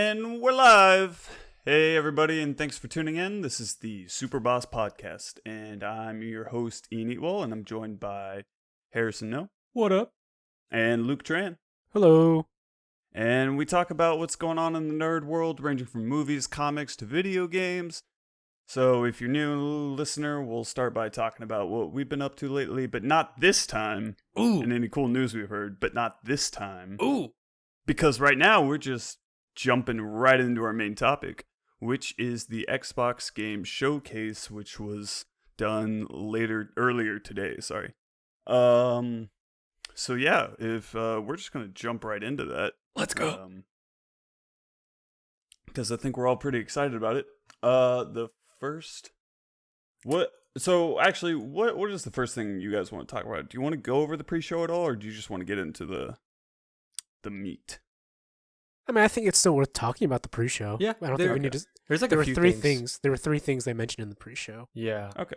And we're live. Hey, everybody, and thanks for tuning in. This is the SuperBoss Podcast, and I'm your host, Ian Eatwell, and I'm joined by Harrison Ngo. What up? And Luc Tran. Hello. And we talk about what's going on in the nerd world, ranging from movies, comics, to video games. So if you're new listener, we'll start by talking about what we've been up to lately, but not this time. Ooh. And any cool news we've heard, but not this time. Ooh. Because right now, we're just jumping right into our main topic, which is the Xbox game showcase, which was done earlier today. Sorry. So yeah, if we're just gonna jump right into that. Let's go. Because I think we're all pretty excited about it. What is the first thing you guys want to talk about? Do you want to go over the pre-show at all, or do you just want to get into the meat? I mean, I think it's still worth talking about the pre-show. Yeah, I don't think we need to. There's like there a were few three things. things. There were three things they mentioned in the pre-show. Yeah. Okay.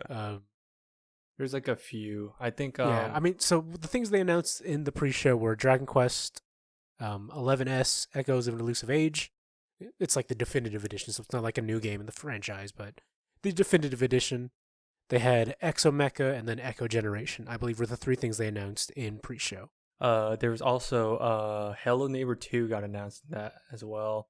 There's like a few. I think. Yeah. I mean, so the things they announced in the pre-show were Dragon Quest, 11S, Echoes of an Elusive Age. It's like the definitive edition, so it's not like a new game in the franchise, but the definitive edition. They had Exomecha and then Echo Generation, I believe, were the three things they announced in pre-show. There was also Hello Neighbor 2 got announced in that as well,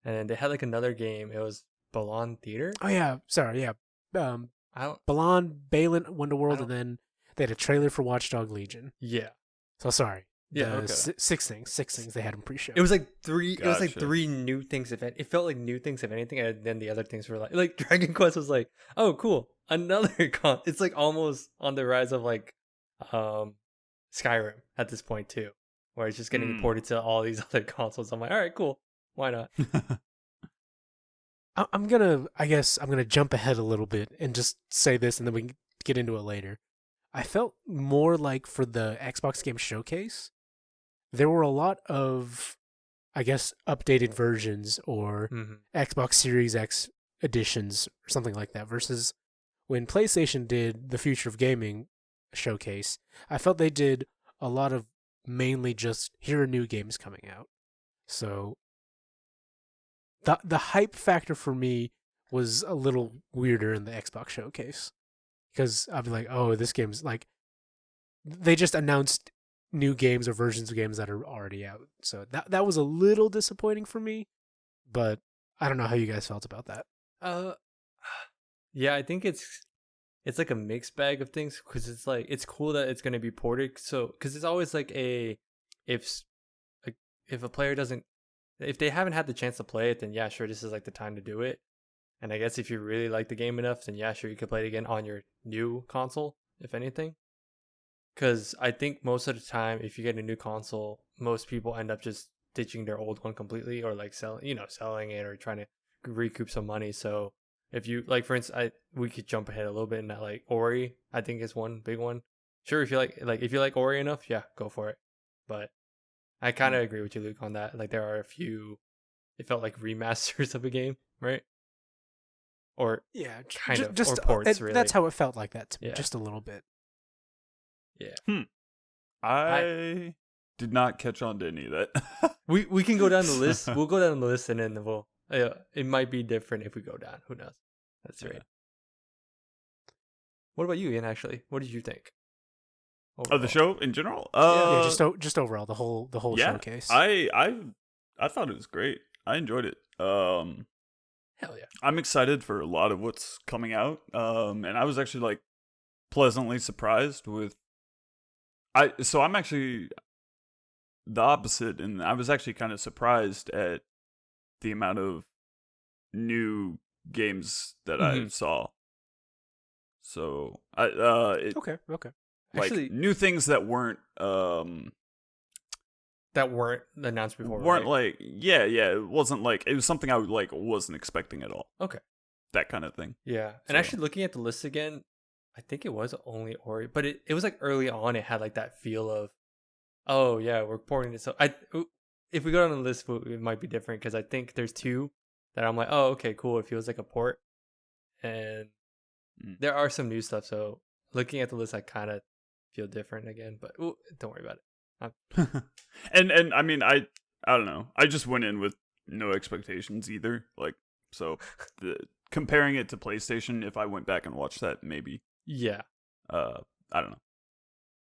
and they had like another game. It was Balan Theater. Oh yeah, sorry, yeah. I don't. Balan, Balin, Wonderworld, and then they had a trailer for Watchdog Legion. Yeah. So sorry. Yeah. The Okay. Six things they had in pre-show. It was like three. It was like Gotcha. three new things. It felt like new things, if anything, and then the other things were like Dragon Quest was like, oh cool, another con. It's like almost on the rise of like, Skyrim at this point too, where it's just getting ported to all these other consoles. I'm like, all right, cool, why not? I'm gonna jump ahead a little bit and just say this, and then we can get into it later. I felt more like for the Xbox Game Showcase, there were a lot of, I guess, updated versions or Xbox Series X editions or something like that, versus when PlayStation did the Future of Gaming showcase, I felt they did a lot of mainly just here are new games coming out. So the hype factor for me was a little weirder in the Xbox showcase, because I'd be like, oh, this game's like, they just announced new games or versions of games that are already out. So that was a little disappointing for me, but I don't know how you guys felt about that. Yeah, I think it's like a mixed bag of things, because it's like, it's cool that it's going to be ported. So, because it's always like if a player doesn't, if they haven't had the chance to play it, then yeah, sure, this is like the time to do it. And I guess if you really like the game enough, then yeah, sure, you could play it again on your new console, if anything. Because I think most of the time, if you get a new console, most people end up just ditching their old one completely, or like selling it, or trying to recoup some money. So if you like, for instance, we could jump ahead a little bit in that, like Ori, I think is one big one. Sure, if you like Ori enough, yeah, go for it. But I kind of agree with you, Luke, on that. Like, there are a few, it felt like remasters of a game, right? Or Yeah, kind of, just or ports, really. That's how it felt like that to me, Yeah. just a little bit. Yeah. I did not catch on to any of that. We can go down the list. We'll go down the list, and then it might be different if we go down. Who knows? That's right. What about you, Ian? Actually, what did you think? Of the show in general? Yeah, just overall the whole showcase. I thought it was great. I enjoyed it. Hell yeah! I'm excited for a lot of what's coming out. And I was actually like pleasantly surprised with. I'm actually the opposite, and I was actually kind of surprised at the amount of new games that I saw. So okay. Like, actually, new things that weren't announced before. Weren't right? like it wasn't like, it was something I wasn't expecting at all. Okay. That kind of thing. Yeah. And So- actually, looking at the list again, I think it was only Ori, but it was like early on, it had like that feel of, oh yeah, we're porting it. So if we go down the list, it might be different, because I think there's two that I'm like, oh, okay, cool. It feels like a port. And there are some new stuff. So looking at the list, I kind of feel different again, but don't worry about it. And I mean, I don't know. I just went in with no expectations either. Like, so comparing it to PlayStation, if I went back and watched that, maybe. Yeah. I don't know.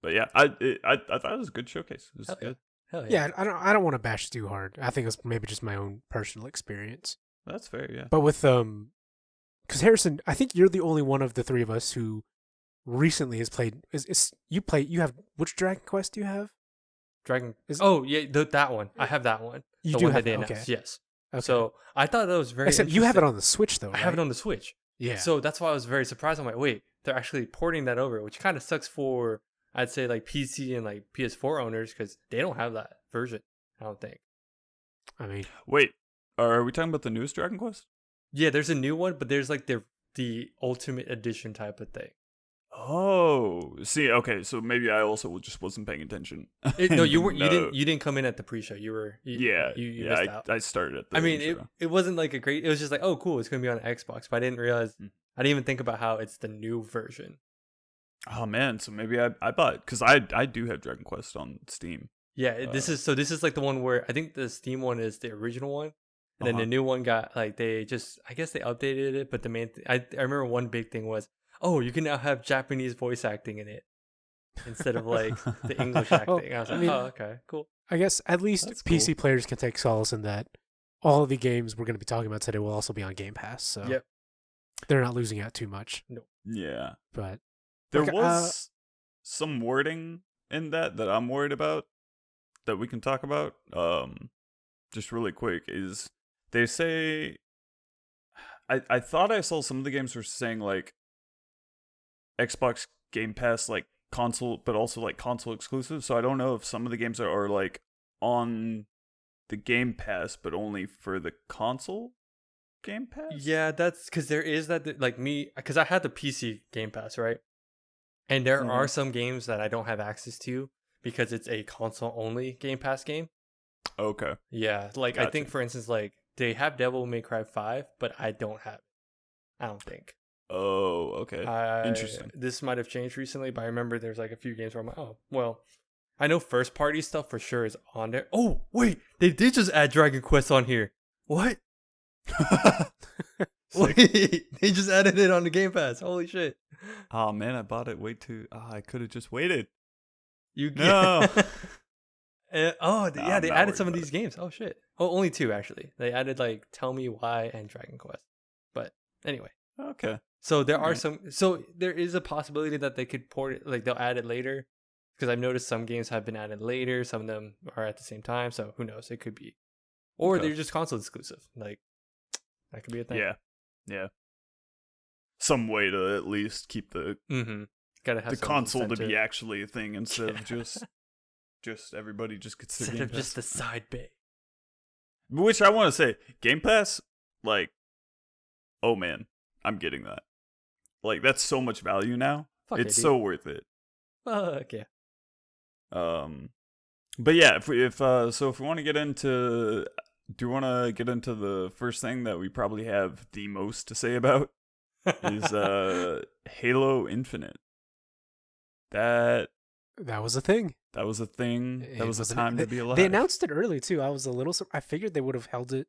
But yeah, I thought it was a good showcase. It was good. Hell yeah. Yeah, I don't want to bash too hard. I think it's maybe just my own personal experience. That's fair, yeah. But with because Harrison, I think you're the only one of the three of us who recently has played. You have which Dragon Quest do you have? That one. I have that one. You the do one have that they okay. announced. Yes. Okay. So I thought that was very. Except you have it on the Switch though. I have it on the Switch. Yeah. So that's why I was very surprised. I'm like, wait, they're actually porting that over, which kind of sucks for, I'd say, like PC and like PS4 owners, because they don't have that version. I don't think. I mean, wait, are we talking about the newest Dragon Quest? Yeah, there's a new one, but there's like the Ultimate Edition type of thing. Oh, see, okay, so maybe I also just wasn't paying attention. No, you weren't. You didn't come in at the pre-show. You were. You missed out. I started at the I mean, intro. it wasn't like a great. It was just like, oh, cool, it's gonna be on Xbox. But I didn't realize. I didn't even think about how it's the new version. Oh man, so maybe I bought, because I do have Dragon Quest on Steam. Yeah, this is like the one where I think the Steam one is the original one, and then the new one got like I guess they updated it. But the main I remember one big thing was, oh, you can now have Japanese voice acting in it instead of like the English acting. I was like, oh, okay, cool. I guess at least That's PC cool. players can take solace in that all of the games we're going to be talking about today will also be on Game Pass. So Yep. they're not losing out too much. No. Yeah. But There okay, was some wording in that I'm worried about, that we can talk about. Just really quick, is they say, I thought I saw some of the games were saying like Xbox Game Pass, like console, but also like console exclusive. So I don't know if some of the games are like on the Game Pass, but only for the console Game Pass. Yeah, that's because there is that, like me, because I had the PC Game Pass, right? And there are some games that I don't have access to because it's a console only Game Pass game. Okay. Yeah, like Gotcha. I think for instance, like they have Devil May Cry 5, but I don't have it. I don't think. Oh, okay. Interesting. This might have changed recently, but I remember there's like a few games where I'm like, oh, well, I know first party stuff for sure is on there. Oh, wait, they did just add Dragon Quest on here. What? Wait, they just added it on the Game Pass. Holy shit. Oh man, I bought it way too. I could have just waited. You No. They added some of about these games. Oh shit. Oh, only two actually. They added like Tell Me Why and Dragon Quest. But anyway. Okay. So there are Alright. some. So there is a possibility that they could port it, like they'll add it later, because I've noticed some games have been added later. Some of them are at the same time. So who knows? It could be, or Okay. they're just console exclusive. Like that could be a thing. Yeah. Some way to at least keep the Gotta have the some console to be incentive. actually a thing instead of just everybody just gets their instead Game of just the Pass. side bay. Which I want to say, Game Pass, like, oh man, I'm getting that. Like, that's so much value now. Fuck It's it, so worth it. Fuck yeah. But yeah, if we want to get into, do you want to get into the first thing that we probably have the most to say about is Halo Infinite. That was a thing. That was a thing. That was a wasn't- time to be alive. They announced it early too. I was a little. I figured they would have held it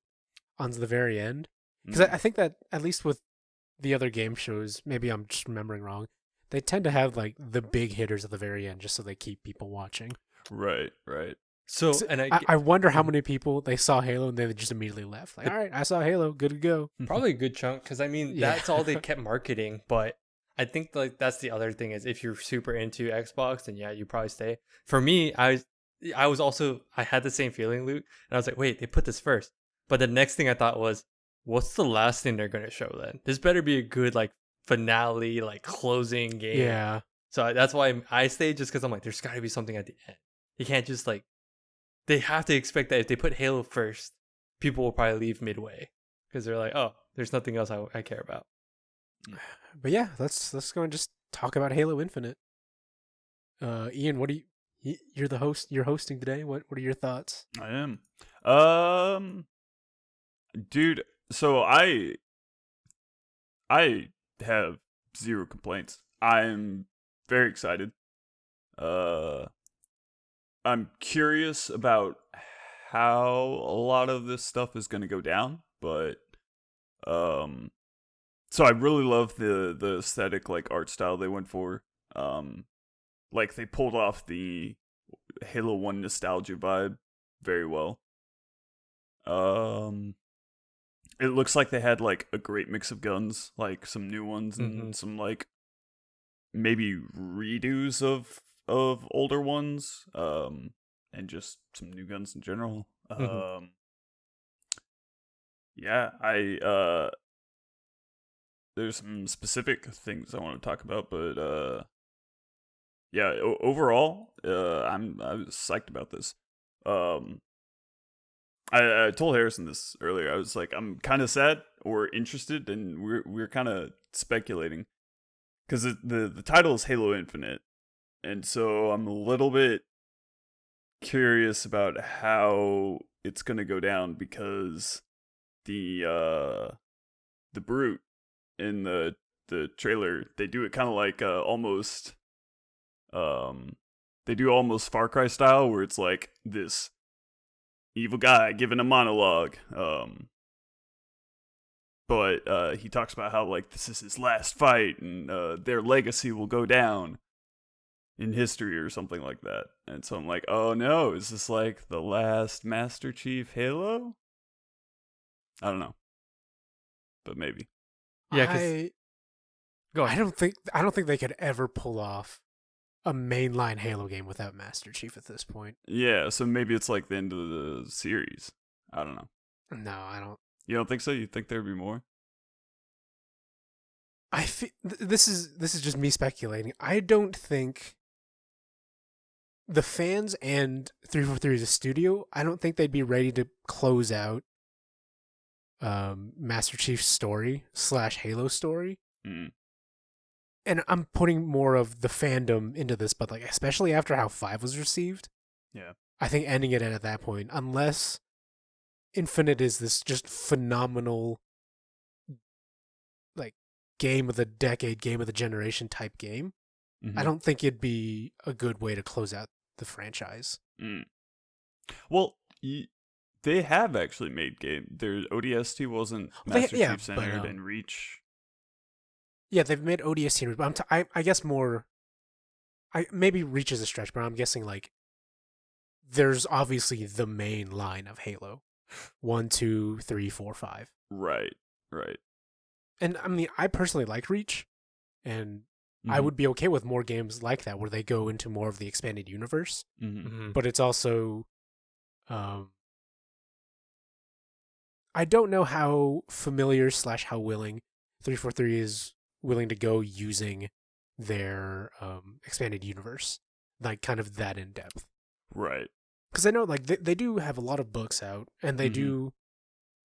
onto the very end, because Mm. I think that at least with the other game shows, maybe I'm just remembering wrong. They tend to have like the big hitters at the very end, just so they keep people watching. Right. So, So and I wonder how many people they saw Halo and they just immediately left. Like, all right, I saw Halo, good to go. probably a good chunk, because I mean Yeah. that's all they kept marketing. But I think like that's the other thing is, if you're super into Xbox, then yeah, you probably stay. For me, I was also, I had the same feeling, Luke, and I was like, wait, they put this first. But the next thing I thought was, what's the last thing they're gonna show then? This better be a good like finale, like closing game. Yeah, So that's why I stayed, just because I'm like, there's got to be something at the end. You can't just like, they have to expect that if they put Halo first, people will probably leave midway, because they're like, oh, there's nothing else I care about. but yeah, let's go and just talk about Halo Infinite. Ian, what do you're the host? You're hosting today. What are your thoughts? I am. Dude, so I have zero complaints. I'm very excited. I'm curious about how a lot of this stuff is going to go down, but so I really love the aesthetic, like art style they went for. Like they pulled off the Halo 1 nostalgia vibe very well. It looks like they had like a great mix of guns, like some new ones and some like maybe redos of older ones, and just some new guns in general. Yeah, there's some specific things I want to talk about, but yeah, overall, I was psyched about this. I told Harrison this earlier. I was like, I'm kind of sad or interested, and we're kind of speculating because the title is Halo Infinite, and so I'm a little bit curious about how it's gonna go down because the brute in the trailer, they do it kind of like almost they do almost Far Cry style, where it's like this evil guy giving a monologue, but he talks about how like this is his last fight and their legacy will go down in history or something like that. And so I'm like, oh no, is this like the last Master Chief Halo? I don't know, but maybe. Yeah, go ahead. I don't think they could ever pull off a mainline Halo game without Master Chief at this point. Yeah, so maybe it's like the end of the series. I don't know. No, I don't. You don't think so? You think there'd be more? I this is just me speculating. I don't think the fans and 343 as a studio, I don't think they'd be ready to close out Master Chief's story / Halo story. Mm. And I'm putting more of the fandom into this, but like especially after how 5 was received. Yeah. I think ending it at that point, unless Infinite is this just phenomenal like game of the decade, game of the generation type game, I don't think it'd be a good way to close out the franchise. Mm. Well, they have actually made game. Their ODST wasn't Master Chief centered and Reach. Yeah, they've made ODST, but I guess more. Maybe Reach is a stretch, but I'm guessing like there's obviously the main line of Halo, 1, 2, 3, 4, 5. Right. And I mean, I personally like Reach, and I would be okay with more games like that where they go into more of the expanded universe. But it's also, I don't know how familiar / how willing 343 is willing to go using their expanded universe, like kind of that in depth. Right. Because I know like they do have a lot of books out, and they do,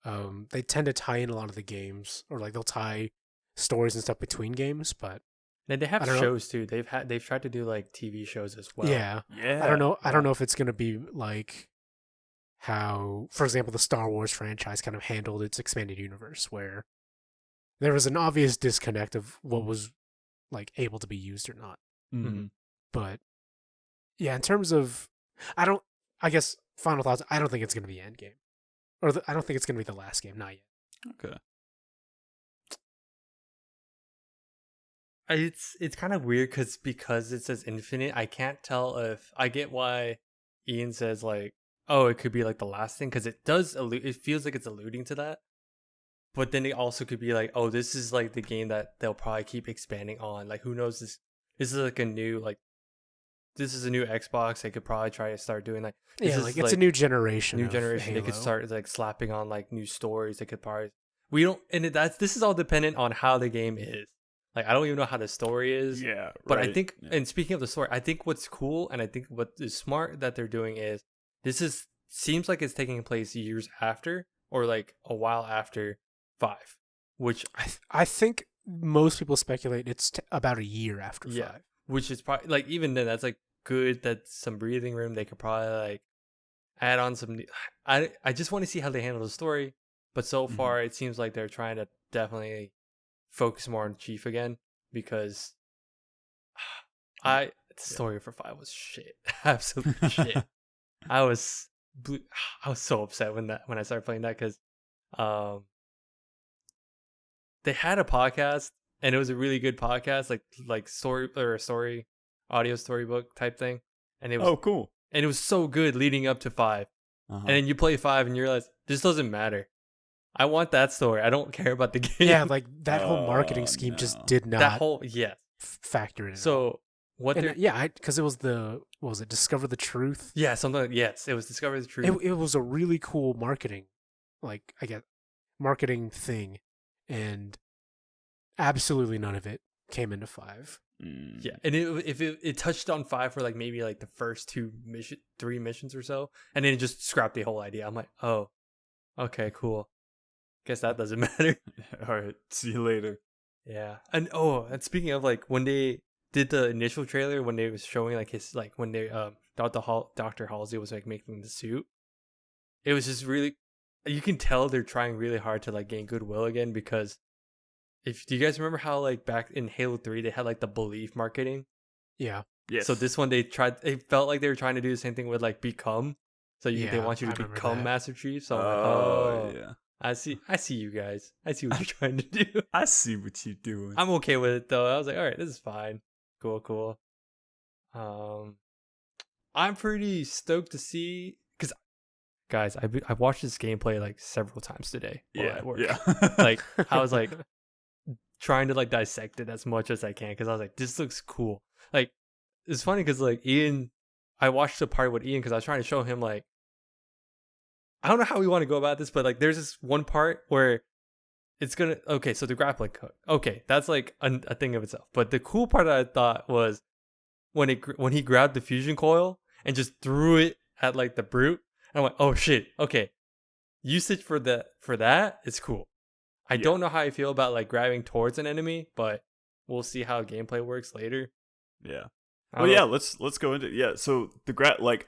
they tend to tie in a lot of the games, or like they'll tie stories and stuff between games, but. And they have shows too. They've tried to do like TV shows as well. Yeah. I don't know if it's gonna be like how, for example, the Star Wars franchise kind of handled its expanded universe, where there was an obvious disconnect of what was like able to be used or not. But yeah, in terms of, I guess final thoughts. I don't think it's gonna be Endgame, or I don't think it's gonna be the last game. Not yet. Okay. It's kind of weird because it says Infinite. I can't tell if I get why Ian says like, oh, it could be like the last thing, because it does it feels like it's alluding to that. But then it also could be like, oh, this is like the game that they'll probably keep expanding on. Like, who knows? This is like a new this is a new Xbox. They could probably try to start doing like it's a new generation. New generation. They could start like slapping on like new stories. They could probably this is all dependent on how the game is. Like, I don't even know how the story is. Yeah. But I think, and speaking of the story, I think what's cool and I think what is smart that they're doing is seems like it's taking place years after, or like a while after 5, which I think most people speculate it's about a year after 5. Which is probably like, even then, that's like good. That's some breathing room. They could probably like add on some. I just want to see how they handle the story. But so far, it seems like they're trying to definitely focus more on Chief again, because the story for 5 was shit. Absolute shit. I was I was so upset when I started playing that because they had a podcast and it was a really good podcast, like story audio storybook type thing, and it was cool. and it was so good leading up to 5. And then you play 5 and you realize this doesn't matter. I want that story. I don't care about the game. Yeah, like that whole marketing scheme just did not that whole factor in. So what? Because it was what was it? Discover the Truth. Yeah, something. Yes, it was Discover the Truth. It was a really cool marketing, marketing thing, and absolutely none of it came into 5. Yeah, and it touched on 5 for like maybe like the first 3 missions or so, and then it just scrapped the whole idea. I'm like, oh, okay, cool. Guess that doesn't matter. All right, see you later. Yeah, and speaking of like when they did the initial trailer, when they was showing like his like when they Dr. Halsey was like making the suit, it was just really, you can tell they're trying really hard to like gain goodwill again because. Do you guys remember how like back in Halo 3 they had like the belief marketing? Yeah. Yes. So this one it felt like they were trying to do the same thing with like become. So they want you to become Master Chief. So I'm like, yeah. I see you guys. I see what you're trying to do. I see what you're doing. I'm okay with it though. I was like, all right, this is fine. Cool. I'm pretty stoked to see because guys, I watched this gameplay like several times today while at work. Yeah. Like I was like trying to like dissect it as much as I can because I was like, this looks cool. Like it's funny because like I watched the part with Ian because I was trying to show him like I don't know how we want to go about this, but like there's this one part where it's gonna so the grappling hook, that's like a thing of itself. But the cool part I thought was when he grabbed the fusion coil and just threw it at like the brute, and I'm like, oh shit, okay, usage for that is cool. I don't know how I feel about like grabbing towards an enemy, but we'll see how gameplay works later. Yeah. Well, yeah, let's go into it. Yeah. So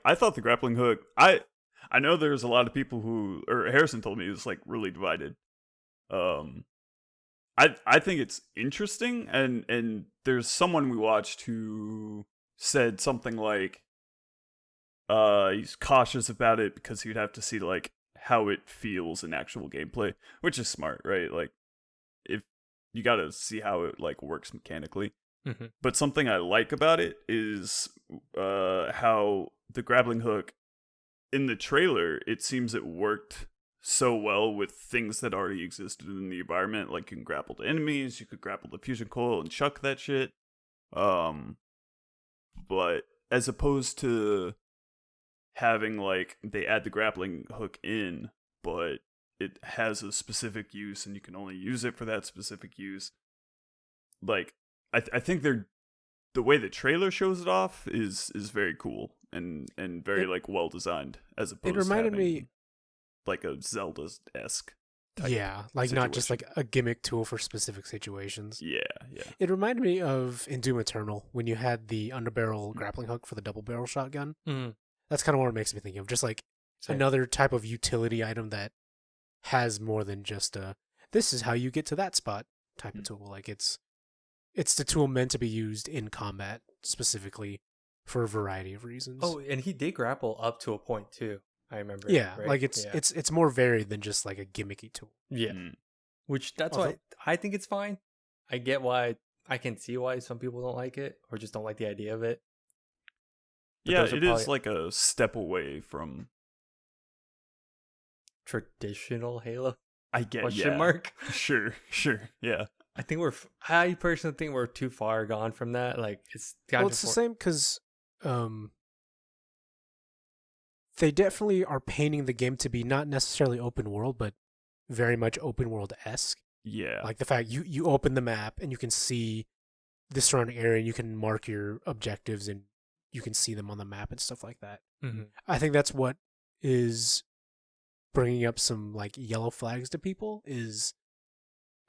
I thought the grappling hook. I know there's a lot of people or Harrison told me he was like really divided. I think it's interesting, and there's someone we watched who said something like, he's cautious about it because he'd have to see like how it feels in actual gameplay, which is smart, right? Like, if you got to see how it like works mechanically. Mm-hmm. But something I like about it is how the grappling hook in the trailer, it seems it worked so well with things that already existed in the environment. Like you can grapple to enemies, you could grapple the fusion coil and chuck that shit. But as opposed to having like they add the grappling hook in, but it has a specific use and you can only use it for that specific use. Like I think the way the trailer shows it off is very cool and very like well designed, as opposed it reminded to having, me like a Zelda-esque like not just like a gimmick tool for specific situations. Yeah. It reminded me of in Doom Eternal when you had the underbarrel grappling hook for the double barrel shotgun. Mm. That's kind of what it makes me think of, just like another type of utility item that has more than just this is how you get to that spot type of tool. Like it's the tool meant to be used in combat specifically for a variety of reasons. Oh, and he did grapple up to a point too. I remember. Yeah, right? like it's more varied than just like a gimmicky tool. Yeah, which that's why I think it's fine. I get why. I can see why some people don't like it or just don't like the idea of it. But yeah, it is like a step away from traditional Halo. I get question mark. Sure, yeah. I personally think we're too far gone from that. Like it's the same because they definitely are painting the game to be not necessarily open world, but very much open world-esque. Yeah. Like the fact you open the map and you can see the surrounding area and you can mark your objectives and you can see them on the map and stuff like that. Mm-hmm. I think that's what is bringing up some like yellow flags to people is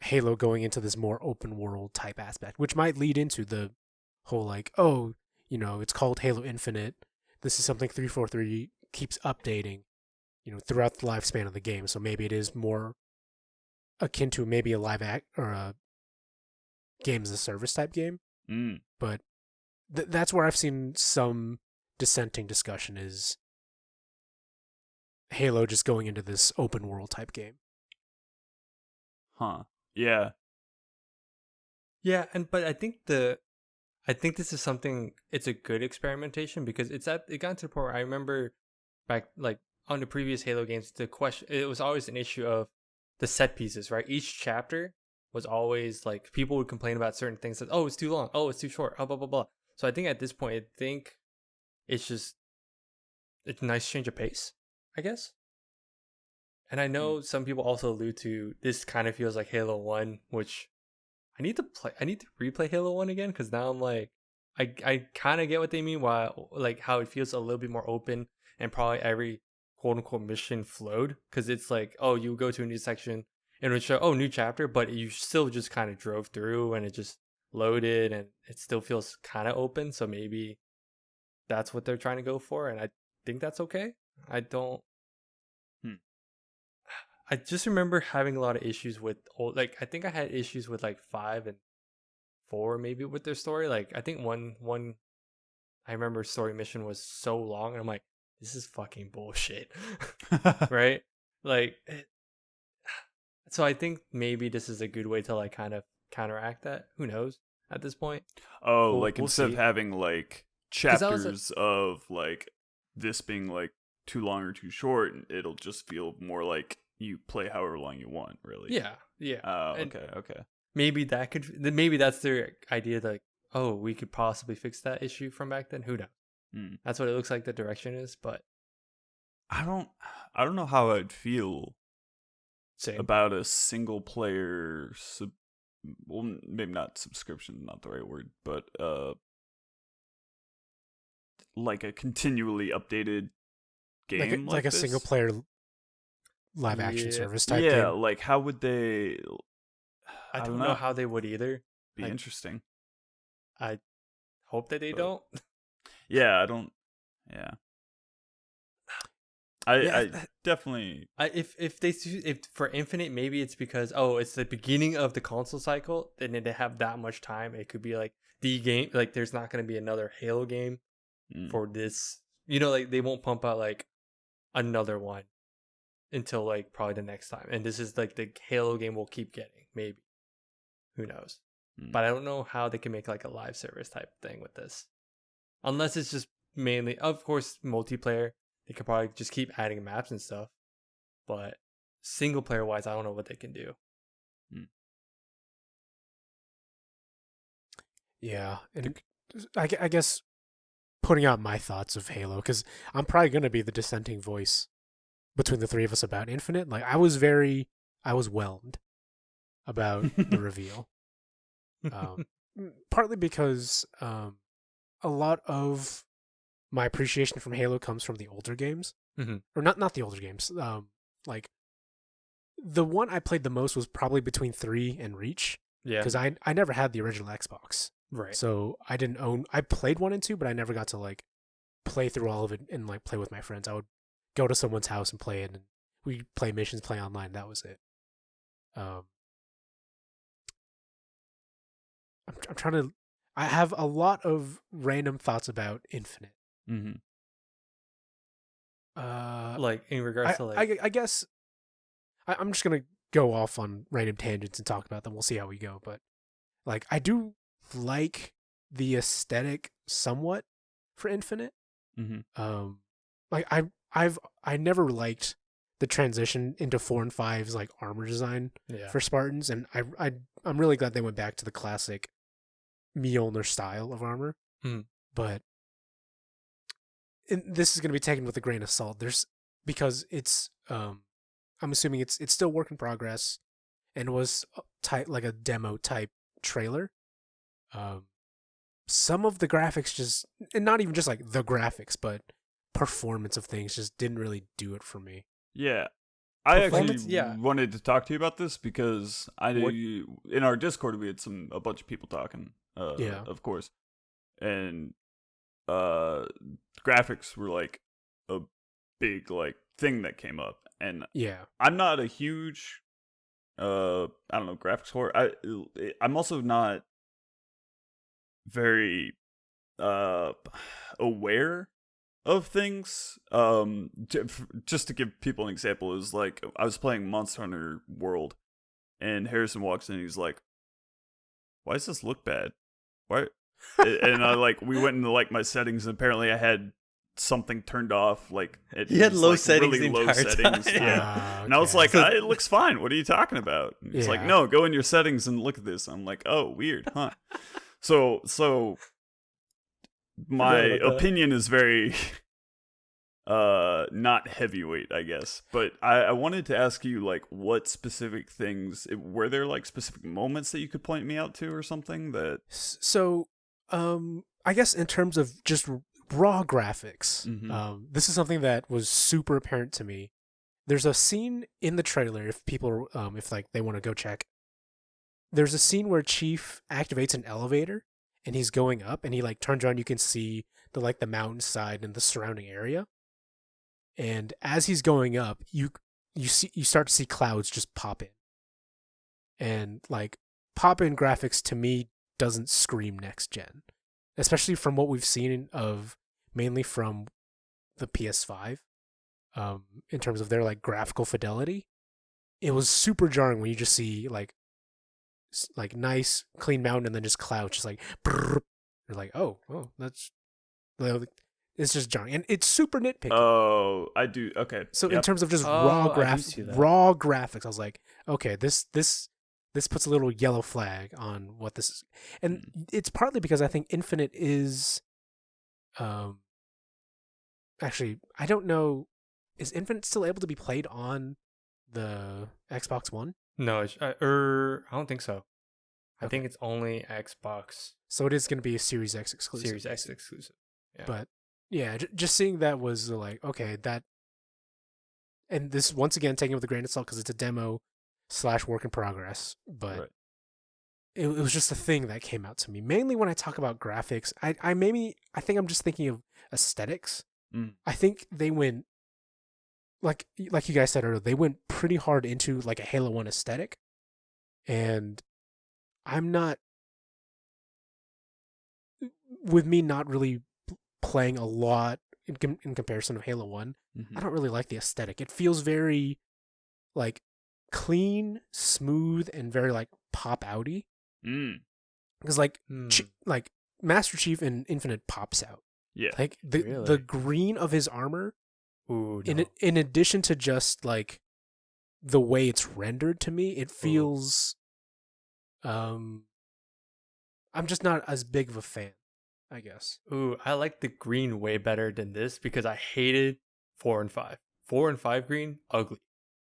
Halo going into this more open world type aspect, which might lead into the whole like, oh, it's called Halo Infinite. This is something 343 keeps updating, throughout the lifespan of the game. So maybe it is more akin to maybe a live act or a game as a service type game. But that's where I've seen some dissenting discussion is Halo just going into this open world type game. Huh. Yeah. Yeah, but I think this is something. It's a good experimentation because it got to the point where I remember back like on the previous Halo games, it was always an issue of the set pieces, right? Each chapter was always like people would complain about certain things that, oh, it's too long, oh, it's too short, blah blah blah. So I think at this point, it's just it's a nice change of pace, I guess. And I know some people also allude to this kind of feels like Halo 1, which I need to replay Halo 1 again because now I'm like I kind of get what they mean, while like how it feels a little bit more open and probably every quote unquote mission flowed, because it's like, oh, you go to a new section and it would show, oh, new chapter, but you still just kind of drove through and it just loaded and it still feels kind of open. So maybe that's what they're trying to go for, and I think that's okay. I don't. I just remember having a lot of issues with I think I had issues with like 5 and 4 maybe with their story. Like I think one I remember story mission was so long and I'm like, this is fucking bullshit. Right? Like so I think maybe this is a good way to like kind of counteract that. Who knows at this point? Oh, like instead of having like chapters a, of like this being like too long or too short, it'll just feel more like you play however long you want, really. Yeah. Oh, okay. Maybe that's their idea, like, oh, we could possibly fix that issue from back then. Who knows? That's what it looks like the direction is, but I don't know how I'd feel Same. about a single player well, maybe not subscription, not the right word, but like a continually updated game, like a this? single player live action service type game. game. Like how would they? I don't know how they would either. Be interesting. I hope that they don't. Yeah, I don't. Yeah. I definitely. If for Infinite, maybe it's because it's the beginning of the console cycle, and they have that much time. It could be like the game, like there's not going to be another Halo game for this. Like they won't pump out like another one until like probably the next time, and this is like the Halo game we'll keep getting. Maybe, who knows? But I don't know how they can make like a live service type thing with this, unless it's just mainly, of course, multiplayer. They could probably just keep adding maps and stuff, but single player wise, I don't know what they can do. Yeah, and I guess putting out my thoughts of Halo, because I'm probably going to be the dissenting voice between the three of us about Infinite. Like I was whelmed about the reveal, partly because a lot of my appreciation from Halo comes from the older games, or not the older games. Like the one I played the most was probably between 3 and Reach. Yeah, because I never had the original Xbox, right? So I didn't own. I played 1 and 2, but I never got to like play through all of it and like play with my friends. I would go to someone's house and play it, and we'd play missions, play online. That was it. I'm trying to. I have a lot of random thoughts about Infinite. Like in regards to like, I guess I'm just gonna go off on random tangents and talk about them. We'll see how we go. But like, I do like the aesthetic somewhat for Infinite. Like I never liked the transition into 4 and 5's like armor design for Spartans, and I'm really glad they went back to the classic Mjolnir style of armor. But this is going to be taken with a grain of salt. Because it's I'm assuming it's still work in progress, and was like a demo type trailer. Some of the graphics just, and not even just like the graphics, but performance of things just didn't really do it for me. Yeah. I actually wanted to talk to you about this because in our Discord we had a bunch of people talking, of course, and graphics were like a big like thing that came up, and I'm not a huge I don't know, graphics horror. I'm also not very aware of things. Just to give people an example, is like I was playing Monster Hunter World, and Harrison walks in and he's like, "Why does this look bad? Why?" And I we went into my settings, and apparently I had something turned off. He had low settings really the low entire settings. time. Yeah. And I was like, it looks fine. What are you talking about? And it's like, no, go in your settings and look at this. I'm like, oh, weird, huh? So my opinion is very not heavyweight, I guess. But I wanted to ask you, what specific things were there, specific moments that you could point me out to or something that. So I guess in terms of just raw graphics, this is something that was super apparent to me. There's a scene in the trailer, if people if they want to go check, there's a scene where Chief activates an elevator and he's going up, and he turns around, you can see the mountainside and the surrounding area, and as he's going up, you start to see clouds just pop in, and pop in graphics to me doesn't scream next gen, especially from what we've seen of mainly from the PS5, in terms of their graphical fidelity. It was super jarring when you just see nice clean mountain and then just clouds just brrr. You're like, oh, that's it's just jarring, and it's super nitpicky. Oh, I do. Okay. So in terms of just raw graphics, I was like, okay, this puts a little yellow flag on what this is. And it's partly because I think Infinite is actually, I don't know, is Infinite still able to be played on the Xbox One? No, I don't think so. I think it's only Xbox. So it is going to be a Series X exclusive. Series X exclusive. Yeah. But yeah, just seeing that was okay, that, and this once again taking it with a grain of salt because it's a demo / work in progress, but right. it was just a thing that came out to me. Mainly when I talk about graphics, I think I'm just thinking of aesthetics. I think they went, like you guys said earlier, they went pretty hard into a Halo 1 aesthetic, and I'm not, with me not really playing a lot in comparison of Halo 1, I don't really like the aesthetic. It feels very clean, smooth, and very pop outy. Because Master Chief in Infinite pops out. Yeah. The green of his armor. Ooh, no. In addition to just the way it's rendered to me, it feels I'm just not as big of a fan, I guess. Ooh, I like the green way better than this because I hated 4 and 5. 4 and 5 green, ugly,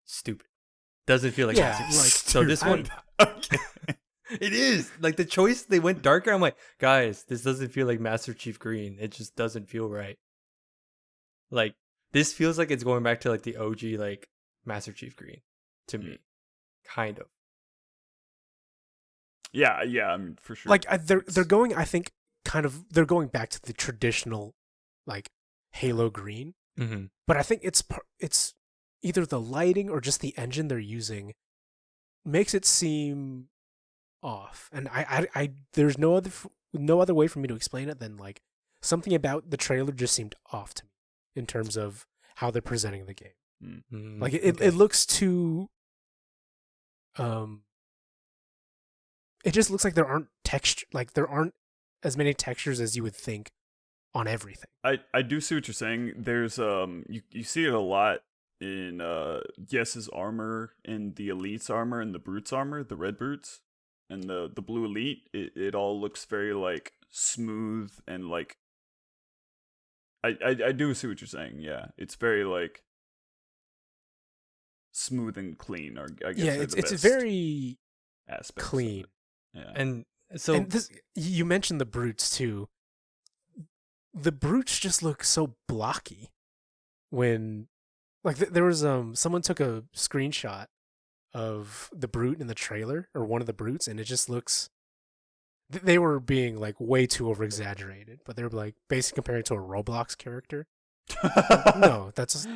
stupid. Doesn't feel like so this one it is the choice. They went darker. I'm like, guys, this doesn't feel like Master Chief green. It just doesn't feel right. This feels like it's going back to the OG Master Chief green to me, kind of. Yeah, I mean, for sure. They're going, I think, they're going back to the traditional Halo green. But I think it's either the lighting or just the engine they're using makes it seem off, and I there's no other way for me to explain it than something about the trailer just seemed off to me in terms of how they're presenting the game. It looks too it just looks like there aren't there aren't as many textures as you would think on everything. I do see what you're saying. There's you see it a lot in Yes's armor, in the Elite's armor, and the Brute's armor, the red Brutes and the blue Elite. It all looks very smooth and I do see what you're saying. Yeah, it's very smooth and clean. Or I guess it's very aspects clean. Yeah, and so this, you mentioned the Brutes too. The Brutes just look so blocky when there was someone took a screenshot of the Brute in the trailer, or one of the Brutes, and it just looks, they were being way too over exaggerated, but they were basically comparing to a Roblox character. No, that's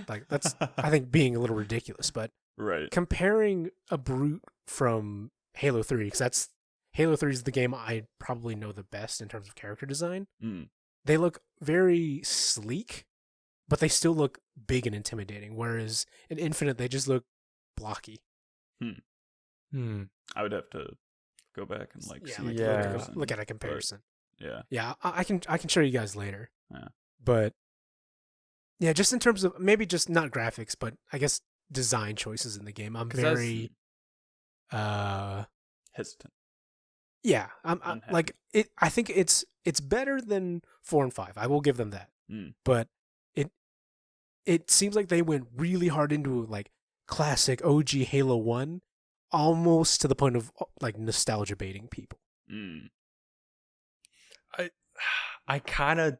I think being a little ridiculous, but right, comparing a Brute from Halo 3, because Halo 3 is the game I probably know the best in terms of character design. They look very sleek but they still look big and intimidating. Whereas in Infinite, they just look blocky. I would have to go back and like see. Look at a comparison. Yeah, I can show you guys later. Yeah, but yeah, just in terms of maybe just not graphics, but I guess design choices in the game, I'm very hesitant. Yeah, I'm like it. I think it's better than 4 and 5. I will give them that. But it seems like they went really hard into like classic OG Halo 1, almost to the point of like nostalgia baiting people. I kind of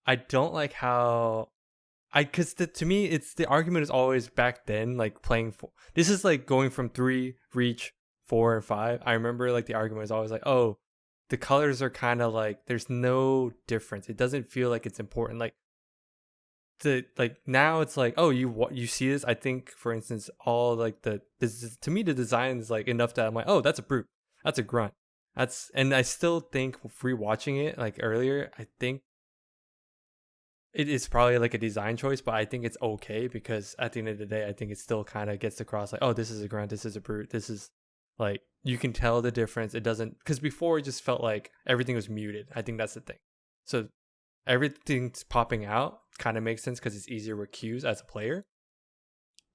I don't like how because to me it's the argument is always back then like playing this is like going from 3 Reach 4 and 5. I remember like the argument was always like, oh, the colors are kind of like there's no difference. It doesn't feel like it's important. Like now it's like, oh, you see this. I think for instance all like to me the design is like enough that I'm like, oh, that's a brute, that's a grunt, and I still think rewatching it like earlier, I think it is probably like a design choice, but I think it's okay because at the end of the day, I think it still kind of gets across like, oh, this is a grunt, this is a brute, this is like you can tell the difference. It doesn't because before it just felt like everything was muted. I think that's the thing. So everything's popping out kind of makes sense because it's easier with cues as a player,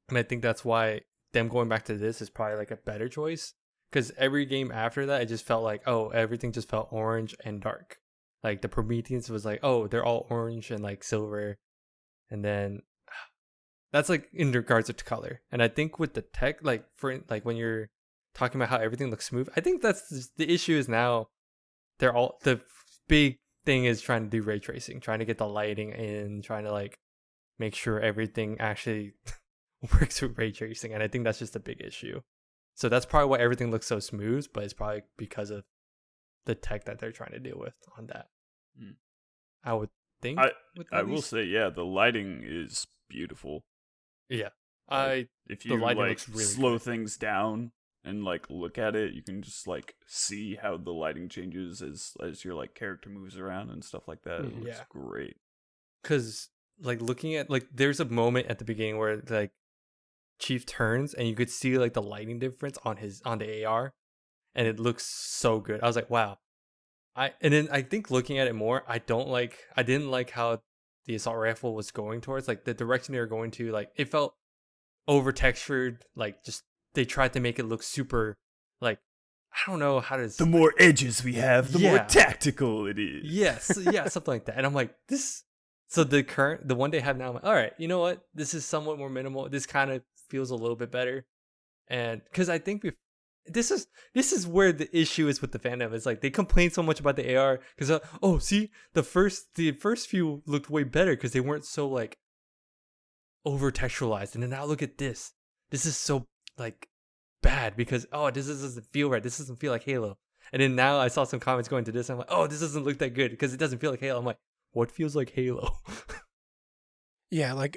and I think that's why them going back to this is probably like a better choice because every game after that it just felt like, oh, everything just felt orange and dark. Like the Prometheans was like, oh, they're all orange and like silver, and then that's like in regards to color. And I think with the tech, like for like when you're talking about how everything looks smooth, I think that's the issue is now the big thing is trying to do ray tracing, trying to get the lighting in, trying to like make sure everything actually works with ray tracing, and I think that's just a big issue. So that's probably why everything looks so smooth, but it's probably because of the tech that they're trying to deal with on that. I would think. I will say, yeah, the lighting is beautiful. Yeah, if you like looks really slow good. Things down and like look at it, you can just like see how the lighting changes as your like character moves around and stuff like that. It looks great. Because like looking at like there's a moment at the beginning where like Chief turns and you could see like the lighting difference on the AR, and it looks so good. I was like, wow. And then I think looking at it more, I didn't like how the assault rifle was going towards, like the direction they were going to, like it felt over textured, like just they tried to make it look super, like I don't know how to. The more edges we have, the more tactical it is. Yes, yeah, something like that. And I'm like, this. So the one they have now, I'm like, all right, you know what? This is somewhat more minimal. This kind of feels a little bit better, and because I think this is where the issue is with the fandom. It's like they complain so much about the AR because oh, see, the first few looked way better because they weren't so like over textualized, and then now look at this. This is so like bad because oh, this doesn't feel right. This doesn't feel like Halo. And then now I saw some comments going to this. I'm like, oh, this doesn't look that good because it doesn't feel like Halo. I'm like, what feels like Halo? Yeah, like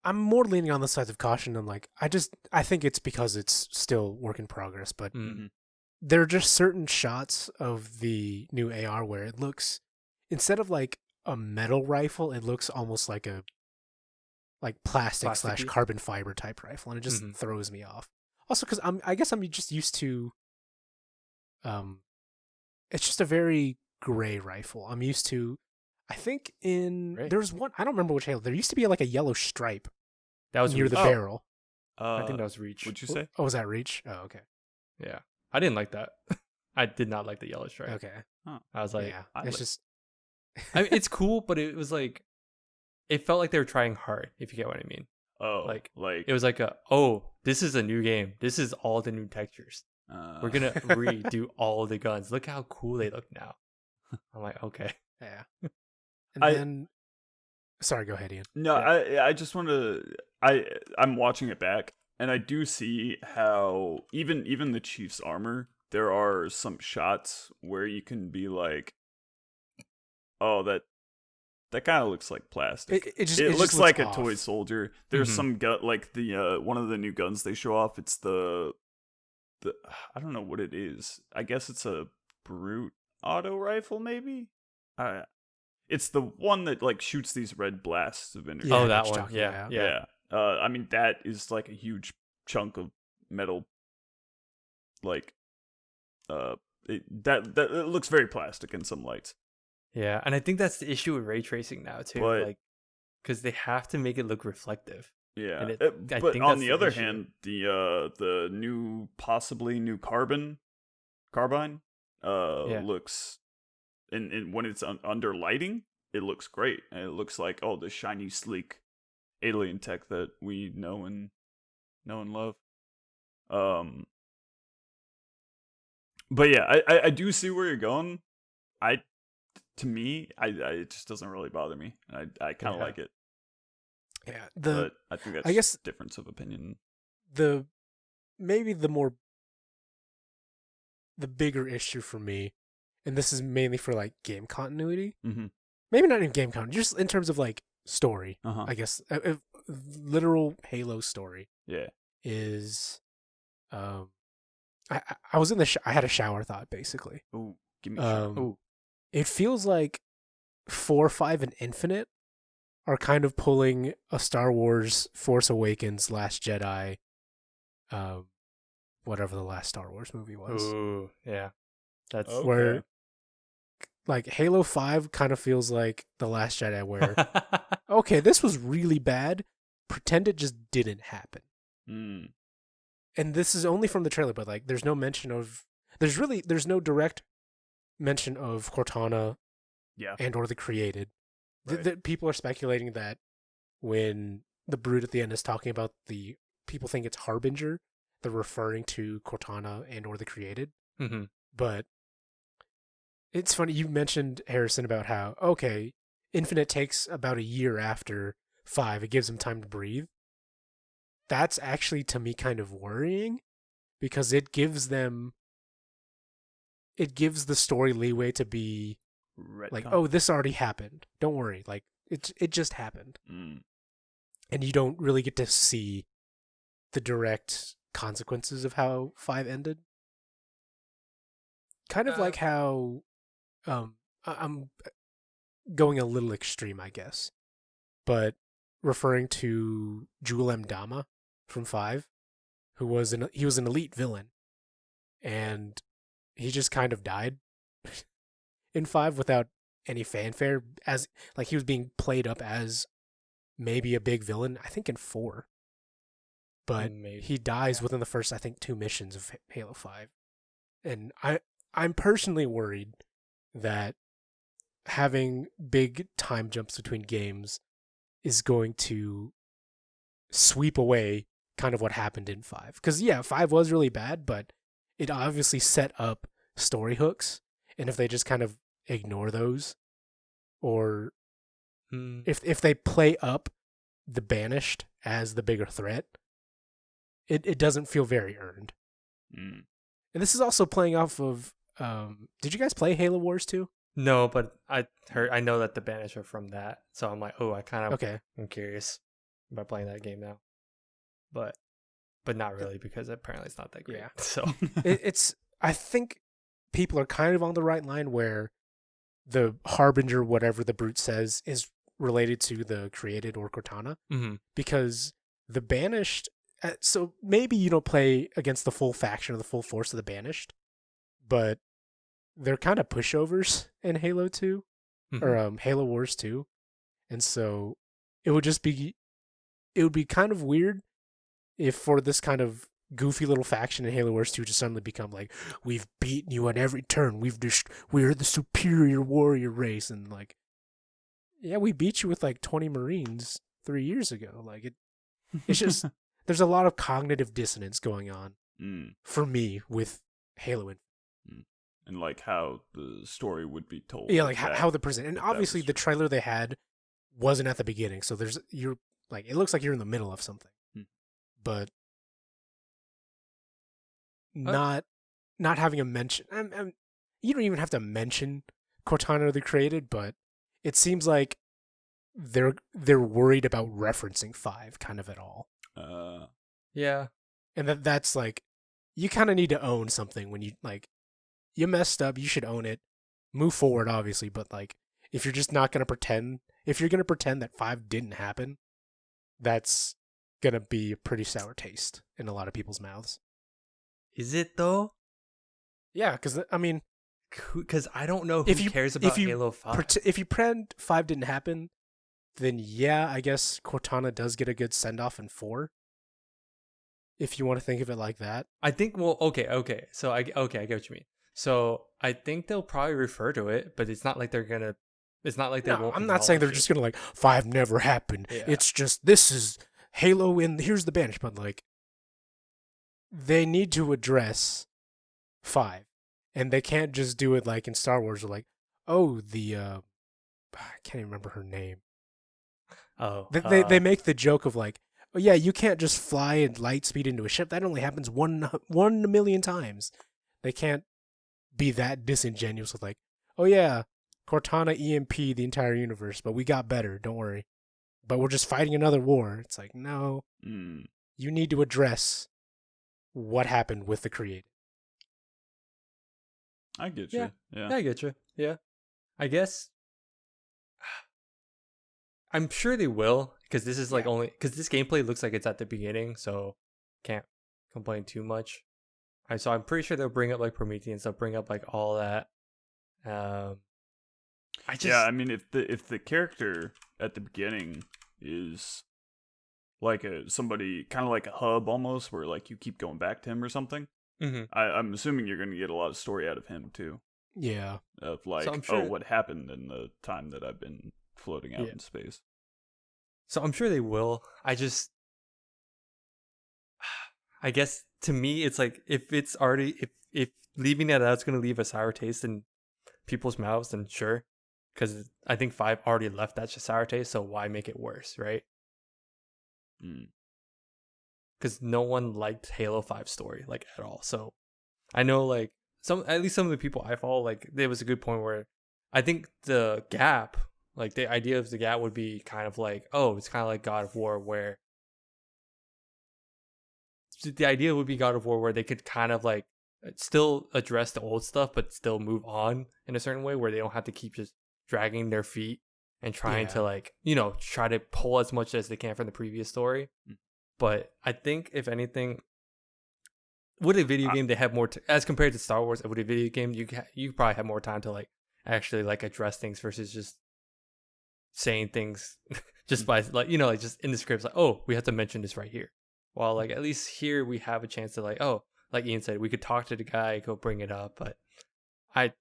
I'm more leaning on the side of caution. I'm like, I think it's because it's still work in progress, but there are just certain shots of the new AR where it looks, instead of like a metal rifle, it looks almost like a plastic / carbon fiber type rifle, and it just throws me off. Also, because I guess I'm just used to, it's just a very gray rifle. I'm used to. I think there's one, I don't remember which Halo. There used to be like a yellow stripe that was near the barrel. I think that was Reach. What'd you say? Oh, was that Reach? Oh, okay. Yeah, I didn't like that. I did not like the yellow stripe. Okay. Huh. I was like, yeah, it's just. I mean, it's cool, but it was like, it felt like they were trying hard. If you get what I mean. Oh, like it was like this is a new game. This is all the new textures. We're gonna redo all the guns. Look how cool they look now. I'm like, okay. Yeah. And then, sorry, go ahead, Ian. No, yeah. I just want to. I'm watching it back, and I do see how even the Chief's armor, there are some shots where you can be like, oh, that kind of looks like plastic. It looks just like off. A toy soldier. There's some gun, like the one of the new guns they show off. It's the I don't know what it is. I guess it's a brute auto rifle, maybe. it's the one that like shoots these red blasts of energy. Yeah, oh, I that know what one. you're talking Yeah, about. yeah. Yeah. I mean, that is like a huge chunk of metal. Like, it looks very plastic in some lights. Yeah, and I think that's the issue with ray tracing now too. But- like, because they have to make it look reflective. Yeah, And I but think on that's the the other issue. hand, the possibly new carbine, Yeah. looks, in when it's under lighting, it looks great, and it looks like the shiny, sleek alien tech that we know and love. But yeah, I do see where you're going. To me, it just doesn't really bother me. I kind of Yeah. like it. Yeah. But I think that's I guess difference of opinion. Maybe the bigger issue for me, and this is mainly for like game continuity. Mm-hmm. Maybe not in game continuity, just in terms of like story. Uh-huh. I guess literal Halo story Yeah. is, I was in I had a shower thought basically. Ooh, give me a shot. Ooh. It feels like 4, 5, and Infinite are kind of pulling a Star Wars Force Awakens, Last Jedi, whatever the last Star Wars movie was. Ooh, yeah. That's Okay. Where like Halo 5 kind of feels like The Last Jedi where okay, this was really bad. Pretend it just didn't happen. Mm. And this is only from the trailer, but like there's no no direct mention of Cortana Yeah. and or the Created. Right. People are speculating that when the Brood at the end is talking about the people think it's Harbinger, they're referring to Cortana and or the Created. Mhm. But it's funny, you mentioned, Harrison, about how, okay, Infinite takes about a year after 5. It gives them time to breathe. That's actually, to me, kind of worrying because it gives the story leeway to be like, Retcon. oh, this already happened. Don't worry. Like, it just happened. Mm. And you don't really get to see the direct consequences of how 5 ended. Kind of like how I'm going a little extreme, I guess, but referring to Jul M. Dama from 5, he was an elite villain, and he just kind of died in 5 without any fanfare, as like he was being played up as maybe a big villain, I think in 4, but Maybe, he dies within the first, I think, 2 missions of Halo 5, and I'm personally worried that having big time jumps between games is going to sweep away kind of what happened in 5. Because, yeah, 5 was really bad, but it obviously set up story hooks. And if they just kind of ignore those, or if they play up the Banished as the bigger threat, it doesn't feel very earned. Mm. And this is also playing off of, did you guys play Halo Wars 2? No, but I know that the Banished are from that, so I'm like, oh, Okay. I'm curious about playing that game now, but not really because apparently it's not that great. Yeah. So It's I think people are kind of on the right line where the Harbinger, whatever the Brute says, is related to the Created or Cortana, because the Banished. So maybe you don't play against the full faction or the full force of the Banished, but they're kind of pushovers in Halo 2 or Halo Wars 2, and so it would be kind of weird if for this kind of goofy little faction in Halo Wars 2 to suddenly become like, we've beaten you on every turn, we're the superior warrior race, and like, yeah, we beat you with like 20 Marines 3 years ago. Like it's just there's a lot of cognitive dissonance going on for me with Halo Infinite. And like how the story would be told. Yeah, like how the present, and obviously was the trailer they had wasn't at the beginning, so you're like, it looks like you're in the middle of something, but not having a mention. You don't even have to mention Cortana or the Created, but it seems like they're worried about referencing 5 kind of at all. yeah, And that's like, you kind of need to own something when you like, you messed up, you should own it, move forward, obviously, but like, if you're just not going to pretend, if you're going to pretend that 5 didn't happen, that's going to be a pretty sour taste in a lot of people's mouths. Is it though? Yeah, because, I mean... Because I don't know who cares about Halo 5. If you pretend 5 didn't happen, then yeah, I guess Cortana does get a good send-off in 4. If you want to think of it like that. I think, well, okay. So I get what you mean. So I think they'll probably refer to it, but it's not like they're gonna. It's not like they won't. I'm not saying they're just gonna like 5 never happened. Yeah. It's just this is Halo and here's the banishment. Like they need to address 5, and they can't just do it like in Star Wars. Like, oh, I can't even remember her name. Oh, they make the joke of like, oh yeah, you can't just fly at light speed into a ship. That only happens one in a million times. They can't be that disingenuous with like, oh yeah, Cortana EMP the entire universe, but we got better. Don't worry. But we're just fighting another war. It's like, no, you need to address what happened with the creative. I get you. Yeah, I get you. Yeah, I guess. I'm sure they will, because this is like only because this gameplay looks like it's at the beginning, so can't complain too much. So I'm pretty sure they'll bring up like Prometheus, they'll bring up like all that. I mean, if the character at the beginning is like somebody kind of like a hub almost, where like you keep going back to him or something. Mm-hmm. I'm assuming you're going to get a lot of story out of him too. Yeah, of like, so I'm sure... what happened in the time that I've been floating out in space. So I'm sure they will. I guess to me, it's like if it's already if leaving that out is going to leave a sour taste in people's mouths, then sure. Because I think 5 already left that sour taste, so why make it worse, right? Because no one liked Halo 5 story like at all. So I know like at least some of the people I follow, like there was a good point where I think the gap, like the idea of the gap would be kind of like, oh, it's kind of like God of War, where the idea would be God of War where they could kind of like still address the old stuff, but still move on in a certain way where they don't have to keep just dragging their feet and trying to like, try to pull as much as they can from the previous story. But I think if anything, with a video game, they have more as compared to Star Wars. With a video game, you probably have more time to like actually like address things versus just saying things just by like like just in the scripts like, oh, we have to mention this right here. While like at least here we have a chance to like, oh, like Ian said, we could talk to the guy, go bring it up. But I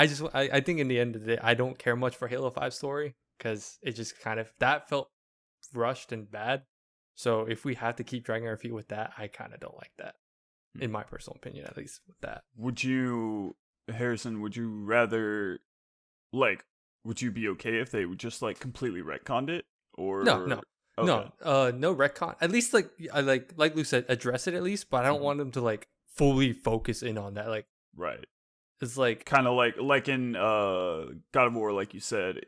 think in the end of the day, I don't care much for Halo 5 story because it just kind of that felt rushed and bad. So if we have to keep dragging our feet with that, I kind of don't like that, in my personal opinion, at least with that. Harrison, would you rather, like, would you be okay if they would just like completely retconned it, or no, okay. No retcon. At least like Luke said, address it at least, but I don't want them to like fully focus in on that. Like, right. It's like kind of like in God of War, like you said,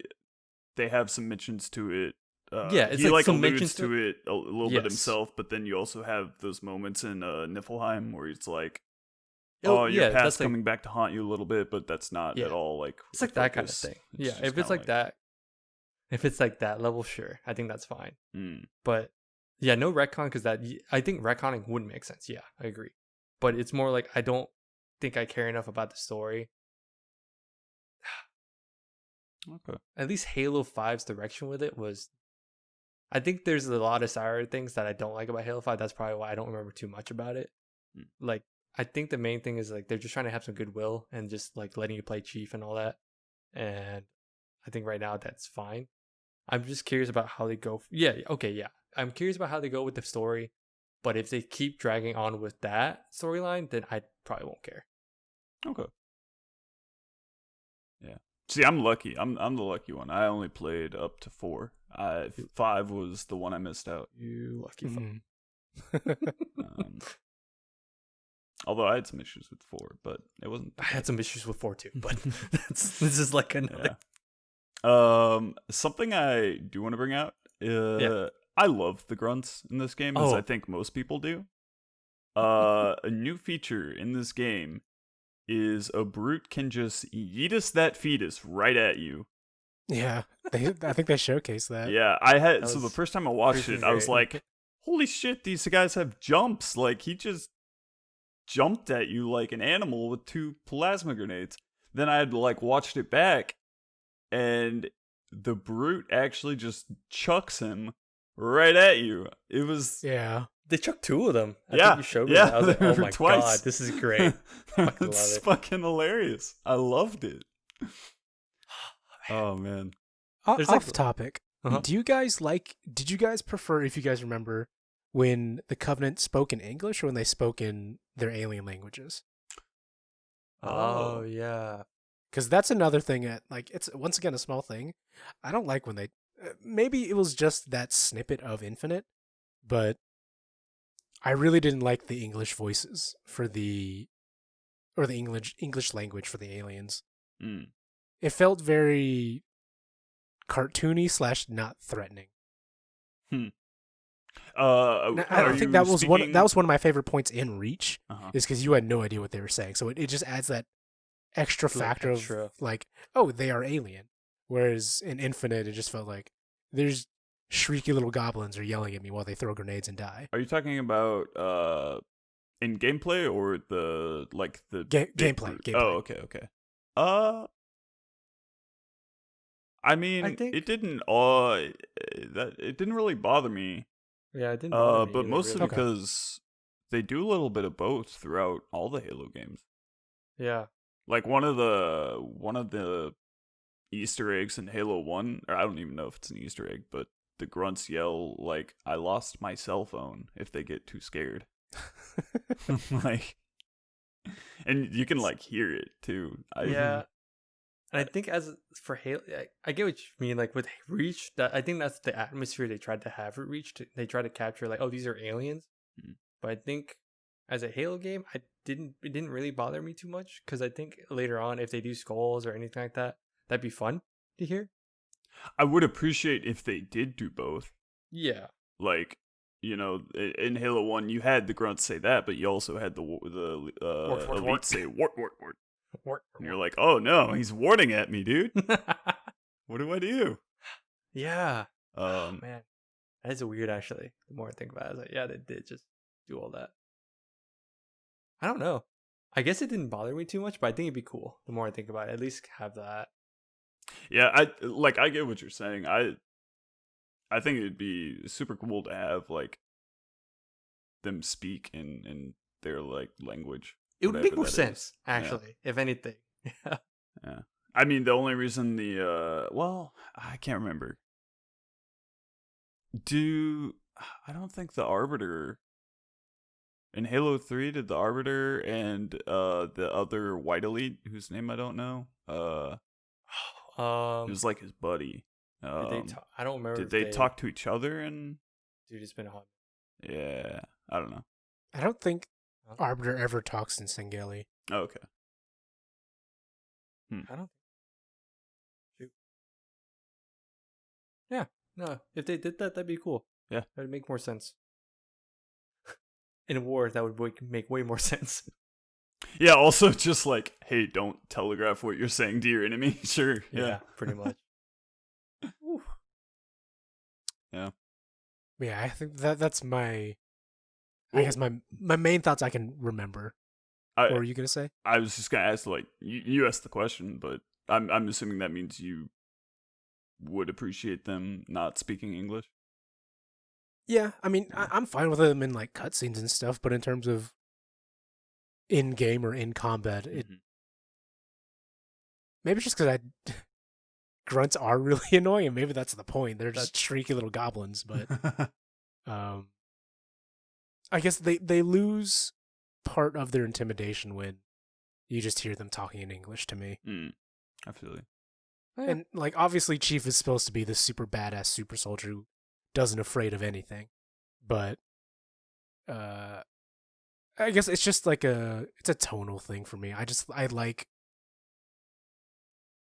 they have some mentions to it. It's he like some alludes mentions to it a little bit himself, but then you also have those moments in Niflheim where it's like, your past coming back to haunt you a little bit, but that's not at all like it's like that kind of thing. It's if it's like that, if it's like that level, sure, I think that's fine. But no retcon, because that I think retconning wouldn't make sense. Yeah, I agree, but it's more like I don't think I care enough about the story. Okay. At least Halo 5's direction with it was. I think there's a lot of sour things that I don't like about Halo 5. That's probably why I don't remember too much about it. Like, I think the main thing is like they're just trying to have some goodwill and just like letting you play Chief and all that. And I think right now that's fine. I'm just curious about how they go. I'm curious about how they go with the story. But if they keep dragging on with that storyline, then I probably won't care. Okay. Yeah. See, I'm lucky. I'm the lucky one. I only played up to 4. 5 was the one I missed out. You lucky fuck. Although I had some issues with 4, but it wasn't. I had some issues with 4 too, but this is like another. Something I do want to bring out. I love the grunts in this game, as I think most people do. A new feature in this game is a brute can just yeetus that fetus right at you Yeah, I think they showcased that. Yeah, I had That so the was first time I watched freaking it, I was great. like, "Holy shit, these guys have jumps!" Like he just jumped at you like an animal with 2 plasma grenades. Then I had like watched it back, and the brute actually just chucks him right at you. It was Yeah. They chucked 2 of them. I yeah, think you showed me yeah. that. I was like, there oh were my twice. god, this is great. Fucking It's love it. fucking hilarious. I loved it. Oh man. There's, Off like- topic. Uh-huh. Did you guys prefer, if you guys remember, when the Covenant spoke in English or when they spoke in their alien languages? Oh yeah. Because that's another thing it's once again a small thing. I don't like when they maybe it was just that snippet of Infinite, but I really didn't like the English voices for the English language for the aliens. Mm. It felt very cartoony / not threatening. Now, I think that was one of my favorite points in Reach, Uh-huh. is because you had no idea what they were saying. So it just adds that extra Little factor extra. of like, oh, they are alien. Whereas in Infinite, it just felt like there's shrieky little goblins are yelling at me while they throw grenades and die. Are you talking about in gameplay or the big Gameplay. brute? Oh, okay. I mean, I think- it didn't it didn't really bother me. Yeah, it didn't bother me But either, mostly really. because they do a little bit of both throughout all the Halo games. Yeah. Like one of the Easter eggs in Halo 1, or I don't even know if it's an Easter egg, but the grunts yell like, "I lost my cell phone," if they get too scared. Like, and you can like hear it too. Yeah. And I think as for Halo, I get what you mean. Like with Reach, that I think that's the atmosphere they tried to have for Reach. They tried to capture like, oh, these are aliens. Mhm. But I think as a Halo game, it didn't really bother me too much, because I think later on, if they do skulls or anything like that, that'd be fun to hear. I would appreciate if they did do both. Yeah. Like, you know, in Halo 1, you had the grunts say that, but you also had the Wart, elite wart. say wart. And you're like, oh no, he's warting at me, dude. What do I do? Yeah. Um, Man, that is weird. Actually, the more I think about it, I was like, yeah, they did just do all that. I don't know. I guess it didn't bother me too much, but I think it'd be cool. The more I think about it, at least have that. yeah, I get what you're saying. I think it'd be super cool to have like them speak in their like language. It would make whatever more that is. sense, actually, if anything. Yeah. Yeah. I mean, the only reason well, I can't remember. I don't think the Arbiter in Halo 3 did the Arbiter and the other White Elite, whose name I don't know. It was like his buddy. Did they talk? I don't remember. Did if they talk to each other? And Dude, it's been a hot. yeah, I don't know. I don't think Arbiter ever talks in Sangeli. Oh, okay. I don't. Shoot. Yeah. No, if they did that, that'd be cool. Yeah. That'd make more sense. In a war, that would make way more sense. Yeah. Also, just like, hey, don't telegraph what you're saying to your enemy. Sure. Yeah. pretty much. Whew. Yeah, I think that's my. I guess my main thoughts I can remember. What were you gonna say? I was just gonna ask, like, you asked the question, but I'm assuming that means you would appreciate them not speaking English. Yeah, I mean, I'm fine with them in like cutscenes and stuff, but in terms of in game or in combat, it maybe just because grunts are really annoying, and maybe that's the point. They're just shrieky little goblins, but I guess they lose part of their intimidation when you just hear them talking in English to me. I feel you. And like obviously Chief is supposed to be this super badass super soldier who doesn't afraid of anything. But I guess it's just like it's a tonal thing for me. I like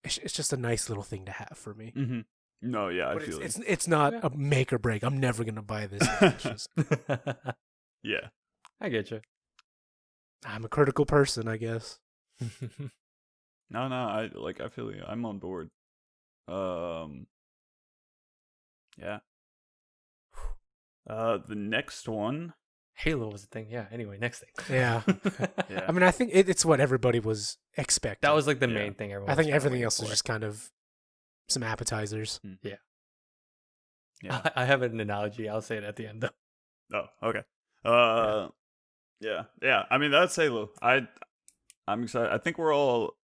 it's just a nice little thing to have for me. Mm-hmm. No, yeah, I But feel it. it's not a make or break. I'm never gonna buy this. It's just, Yeah. I get you. I'm a critical person, I guess. No, I feel you. I'm on board. Yeah. The next one. Halo was a thing. Yeah. Anyway, next thing. Yeah. Yeah. I mean, I think it's what everybody was expecting. That was like the Yeah. main thing. Everyone. I think was kinda everything waiting else was for. just kind of some appetizers. Yeah. I have an analogy. I'll say it at the end though. Oh, okay. Yeah. I mean, that's Halo. I'm excited. I think we're all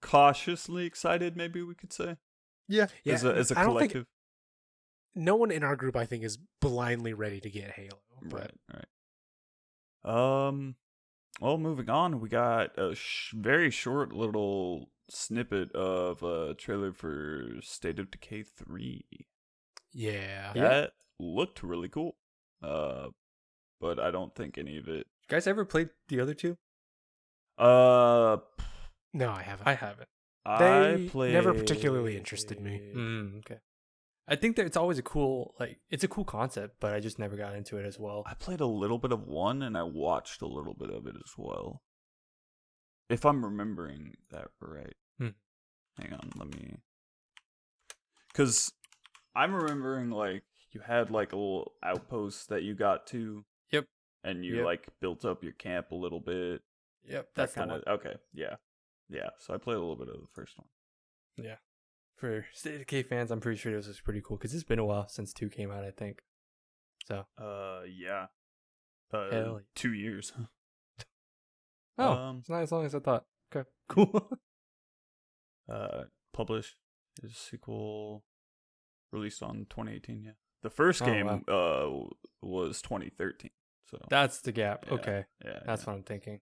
cautiously excited. Maybe we could say. Yeah. As a I don't think collective. no one in our group, I think, is blindly ready to get Halo. But Right. Well, moving on, we got a very short little snippet of a trailer for State of Decay 3. yeah. That looked really cool. But I don't think any of it. You guys ever played the other two? Uh, No, I haven't. I haven't. I never particularly interested me. Okay. I think that it's always it's a cool concept, but I just never got into it as well. I played a little bit of one, and I watched a little bit of it as well. If I'm remembering that right. Hang on, let me. Because I'm remembering, like, you had, like, a little outpost that you got to. Yep. And you, like, built up your camp a little bit. Yep, That that's kind the of. one. Okay, yeah. Yeah, so I played a little bit of the first one. Yeah. For State of Decay fans, I'm pretty sure this was pretty cool because it's been a while since 2 came out, I think. So. Yeah. Hell yeah. 2 years. Oh, it's not as long as I thought. Okay, cool. Published is sequel released on 2018. Yeah, the first Oh, game wow. was 2013. So That's the gap. yeah, Okay, yeah, that's what I'm thinking.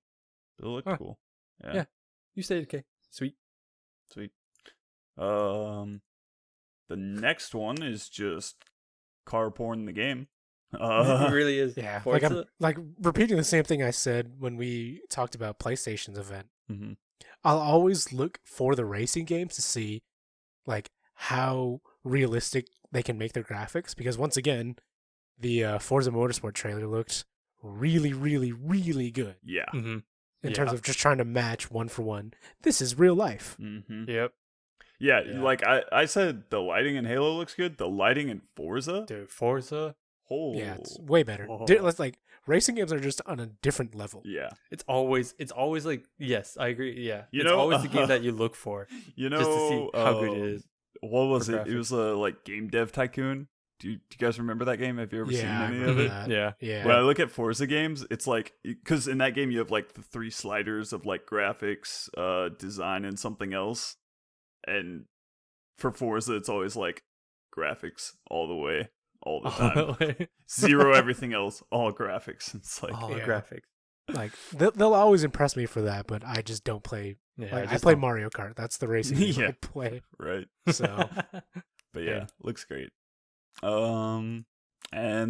it looked Huh. cool. Yeah. You State of Decay. Sweet. Sweet. The next one is just car porn. The game. It really is. Yeah. Forza. Like repeating the same thing I said when we talked about PlayStation's event. Mhm. I'll always look for the racing games to see like how realistic they can make their graphics, because once again, the Forza Motorsport trailer looked really, really, really good Yeah. Mm-hmm. in terms of just trying to match one for one. This is real life. Mm-hmm. Yep. Yeah, Yeah. like I said, the lighting in Halo looks good. The lighting in Forza, Dude, Forza. oh Yeah, it's way better. Oh. Let's like racing games are just on a different level. yeah. It's always like, yes, I agree. Yeah. You it's know, always the game that you look for You know, just to see how good it is. What was for it? It was like Game Dev Tycoon. Do you guys remember that game? Have you ever seen Yeah, I any of remember it? that. Yeah. Yeah. When I look at Forza games, it's like, because in that game you have like the 3 sliders of like graphics, design, and something else. And for Forza, it's always like graphics all the way, all the time. Zero everything else, all graphics. It's like, All Yeah. graphics. Like they'll always impress me for that, but I just don't play. Yeah, Like, I just play don't- Mario Kart. That's the racing game Yeah. I play. right. So But yeah, Yeah. looks great. And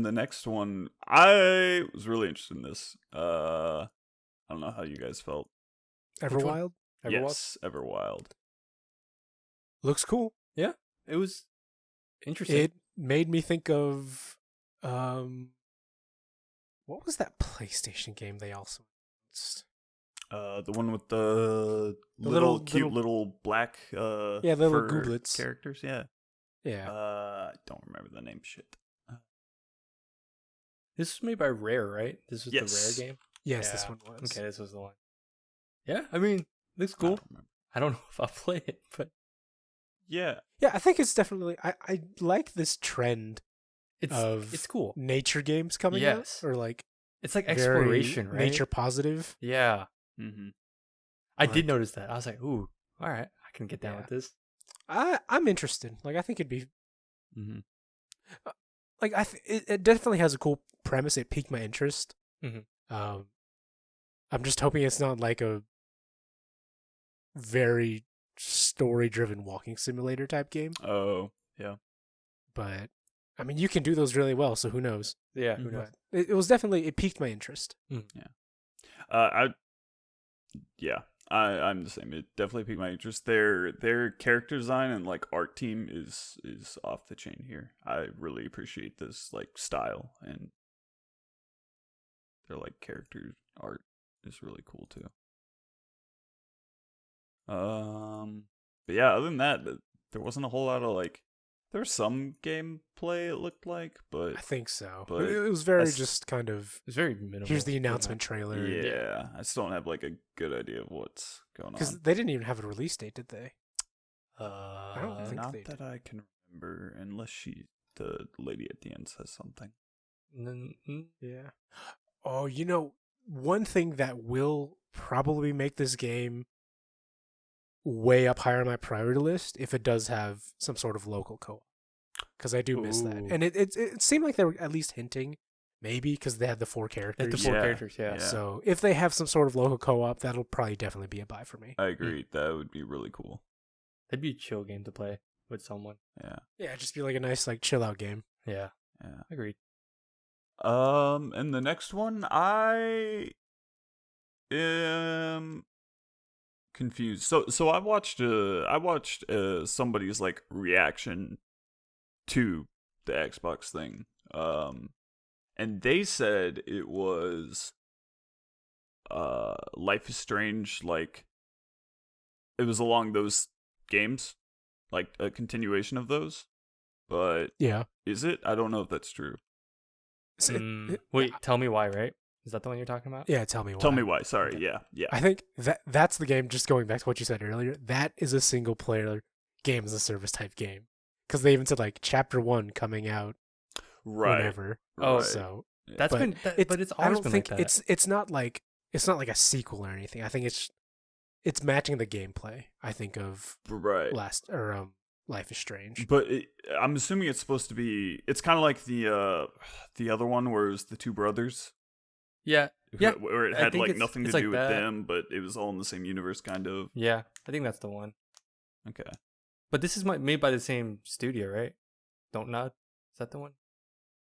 the next one, I was really interested in this. I don't know how you guys felt. Everwild Everwild? Yes, Everwild. looks cool. It was interesting. It made me think of what was that PlayStation game they also announced? The one with the little- cute little- little black Yeah, the little fur gooblets. characters. Yeah. Yeah. I don't remember the name. Shit. This was made by Rare, right? This was Yes. the Rare game? Yes, this Yeah. one was. Okay, this was the one. Yeah, I mean, looks I cool. don't remember. I don't know if I'll play it, but Yeah. Yeah, I think it's definitely. I like this trend of it's cool. nature games coming Yes. out, or like It's like very exploration, right? nature positive. Yeah. Mm-hmm. I Like- did notice that. I was like, ooh, all right, I can get down Yeah. with this. I'm interested. Like I think it'd be Mm-hmm. like it definitely has a cool premise. It piqued my interest. Mhm. I'm just hoping it's not like a very story-driven walking simulator type game. Oh, yeah. But I mean, you can do those really well. So who knows? Yeah, who knows? But it was definitely it piqued my interest. I'm the same. It definitely piqued my interest. Their character design and like art team is off the chain here. I really appreciate this like style, and their like character art is really cool too. But yeah, other than that, there wasn't a whole lot of like. There was some gameplay, it looked like, but I think so. but It was very s- just kind of. It's very minimal. Here's the announcement trailer. yeah, I still don't have like a good idea of what's going Because on. they didn't even have a release date, did they? I don't think Not they that I can remember, unless the lady at the end says something. Yeah. Oh, one thing that will probably make this game way up higher on my priority list if it does have some sort of local co-op, because I do miss that. Ooh. And it seemed like they were at least hinting, maybe because they had the 4 characters. The 4 Yeah, characters, yeah. yeah. So if they have some sort of local co-op, that'll probably definitely be a buy for me. I agree. That would be really cool. That'd be a chill game to play with someone. Yeah. Yeah, just be like a nice like chill out game. Yeah, Yeah. agreed. And the next one, I am confused. So I watched somebody's like reaction to the Xbox thing. And they said it was Life is Strange, like it was along those games, like a continuation of those. But Yeah. is it? I don't know if that's true. Wait, tell me why, right? Is that the one you're talking about? Yeah, tell me why. Tell me why. Sorry. Yeah. I think that's the game, just going back to what you said earlier, that is a single player game as a service type game. Because they even said like chapter 1 coming out Right. whenever. Oh, right. So That's but been, but it's I always don't been think like that. it's not like a sequel or anything. I think it's matching the gameplay, I think, of Right. Life is Strange. But I'm assuming it's supposed to be. It's kind of like the other one where it was the two brothers. Yeah, yeah. Where it I had think like it's- nothing to it's like do with that. them, but it was all in the same universe, kind of. Yeah, I think that's the one. Okay. But this is made by the same studio, right? Don't Nod? Is that the one?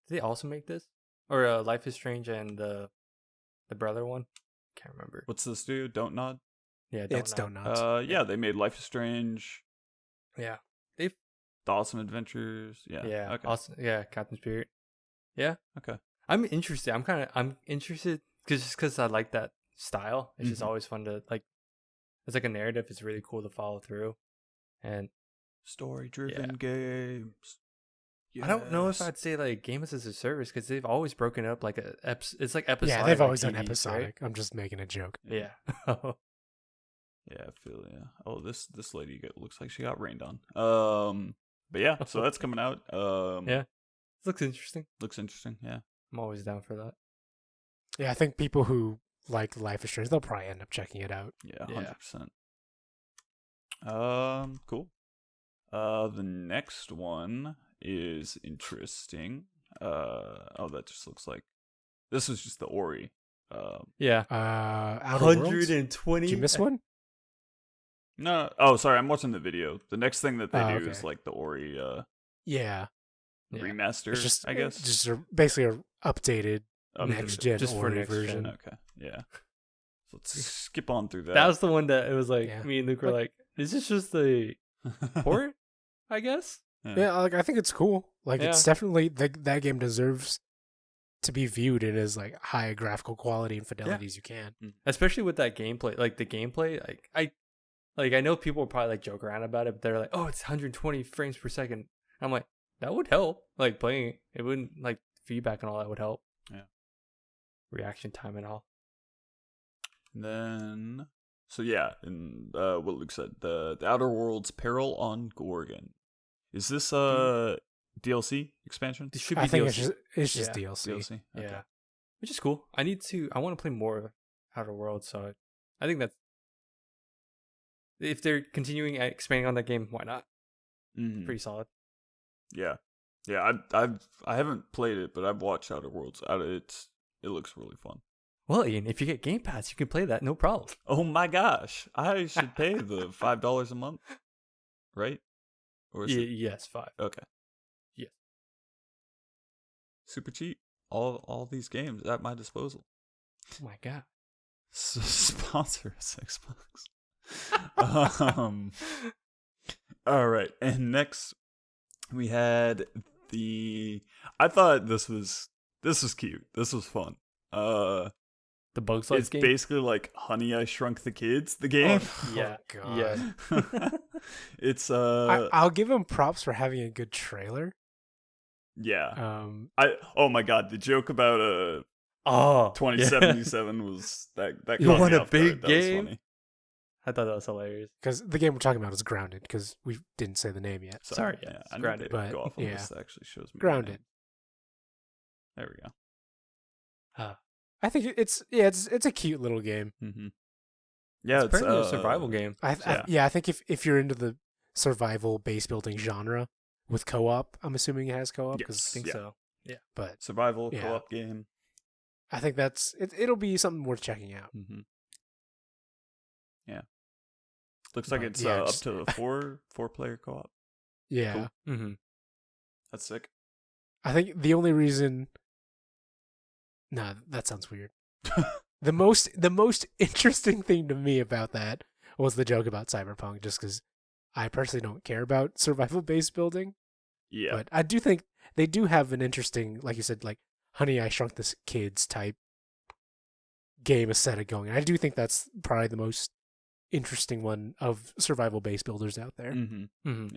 Did they also make this? Or Life is Strange and the brother one? Can't remember. What's this do? Don't Nod. Yeah, It's Nod. Donuts. Yeah, they made Life is Strange, Yeah. They've The Awesome Adventures. Yeah. yeah. Okay. Awesome. Yeah, Captain Spirit. Yeah. Okay. I'm interested. I'm interested because I like that style. It's just Mhm. always fun to like. It's like a narrative. It's really cool to follow through, and Story-driven games. I don't know if Yes. I'd say like games as a service because they've always broken up like it's like episodic. Yeah, they've like always done TVs, right? episodic. I'm just making a joke. Yeah. Yeah, I feel yeah. Oh, this lady looks like she got rained on. But yeah, so that's coming out. Yeah. This looks interesting. Looks interesting. Yeah. I'm always down for that. Yeah, I think people who like Life is Strange, they'll probably end up checking it out. Yeah, Yeah. 100%. Cool. The next one is interesting. Oh, that just looks like this was just the Ori. Yeah. Outer Worlds? 120. Did you miss one? No. Oh, sorry. I'm watching the video. The next thing that they do okay. is like the Ori Yeah. Yeah. remaster. It's just, I guess. just basically a updated Okay. next gen Just for Ori next gen. version. Okay. Yeah. So let's skip on through that. That was the one that it was like Yeah. me and Luke were like, is this just the port? I guess. Yeah, like I think it's cool. Like it's Yeah. definitely that game deserves to be viewed in as like high graphical quality and fidelity as you can. Especially with that gameplay. Like the gameplay, I know people will probably like joke around about it, but they're like, oh, it's 120 frames per second. I'm like, that would help. Like playing it wouldn't like feedback and all that would help. Yeah. Reaction time and all. And then, so yeah, and what Luke said, the Outer Worlds Peril on Gorgon. Is this DLC expansion? This should be I think DLC. it's just Yeah. DLC. DLC. Okay. Yeah. Which is cool. I want to play more Outer Worlds, so I think that's if they're continuing expanding on that game, why not? Mhm. Pretty solid. Yeah, yeah. I haven't played it, but I've watched Outer Worlds. It looks really fun. Well, Ian, if you get Game Pass, you can play that, no problem. Oh my gosh, I should pay the $5 a month, right? Or is it Yes, 5. okay? Yes. Super cheap. All these games at my disposal. Oh my god. Sponsor us, Xbox. All right, and next we had I thought this was cute. This was fun. The Bugs Life It's game. basically like Honey, I Shrunk the Kids, the game. Yeah. Oh, God. Yeah. It's I'll give him props for having a good trailer. yeah. Oh my god, the joke about 2077 was that You caught want me a off big guard. That was game? funny. I thought that was hilarious. Because the game we're talking about is Grounded, because we didn't say the name yet. Sorry, yeah, it's I need Grounded. to But, go off on yeah. this. That actually shows me the Grounded. name. There we go. I think it's a cute little game. Mm-hmm. Yeah, It's apparently a survival game. I think if you're into the survival base building genre with co-op, I'm assuming it has co-op. Yes. I think Yeah. so. Yeah. But survival Yeah. co-op game. I think it'll be something worth checking out. Mm-hmm. Yeah, looks like But, it's yeah, up just- to four player co-op. Yeah. Cool. Mm-hmm. That's sick. I think the only reason. Nah, that sounds weird. The most interesting thing to me about that was the joke about Cyberpunk, just because I personally don't care about survival base building. Yeah, But I do think they do have an interesting, like you said, like Honey, I Shrunk the Kids type game aesthetic going. And I do think that's probably the most interesting one of survival base builders out there. mm-hmm. Mm-hmm.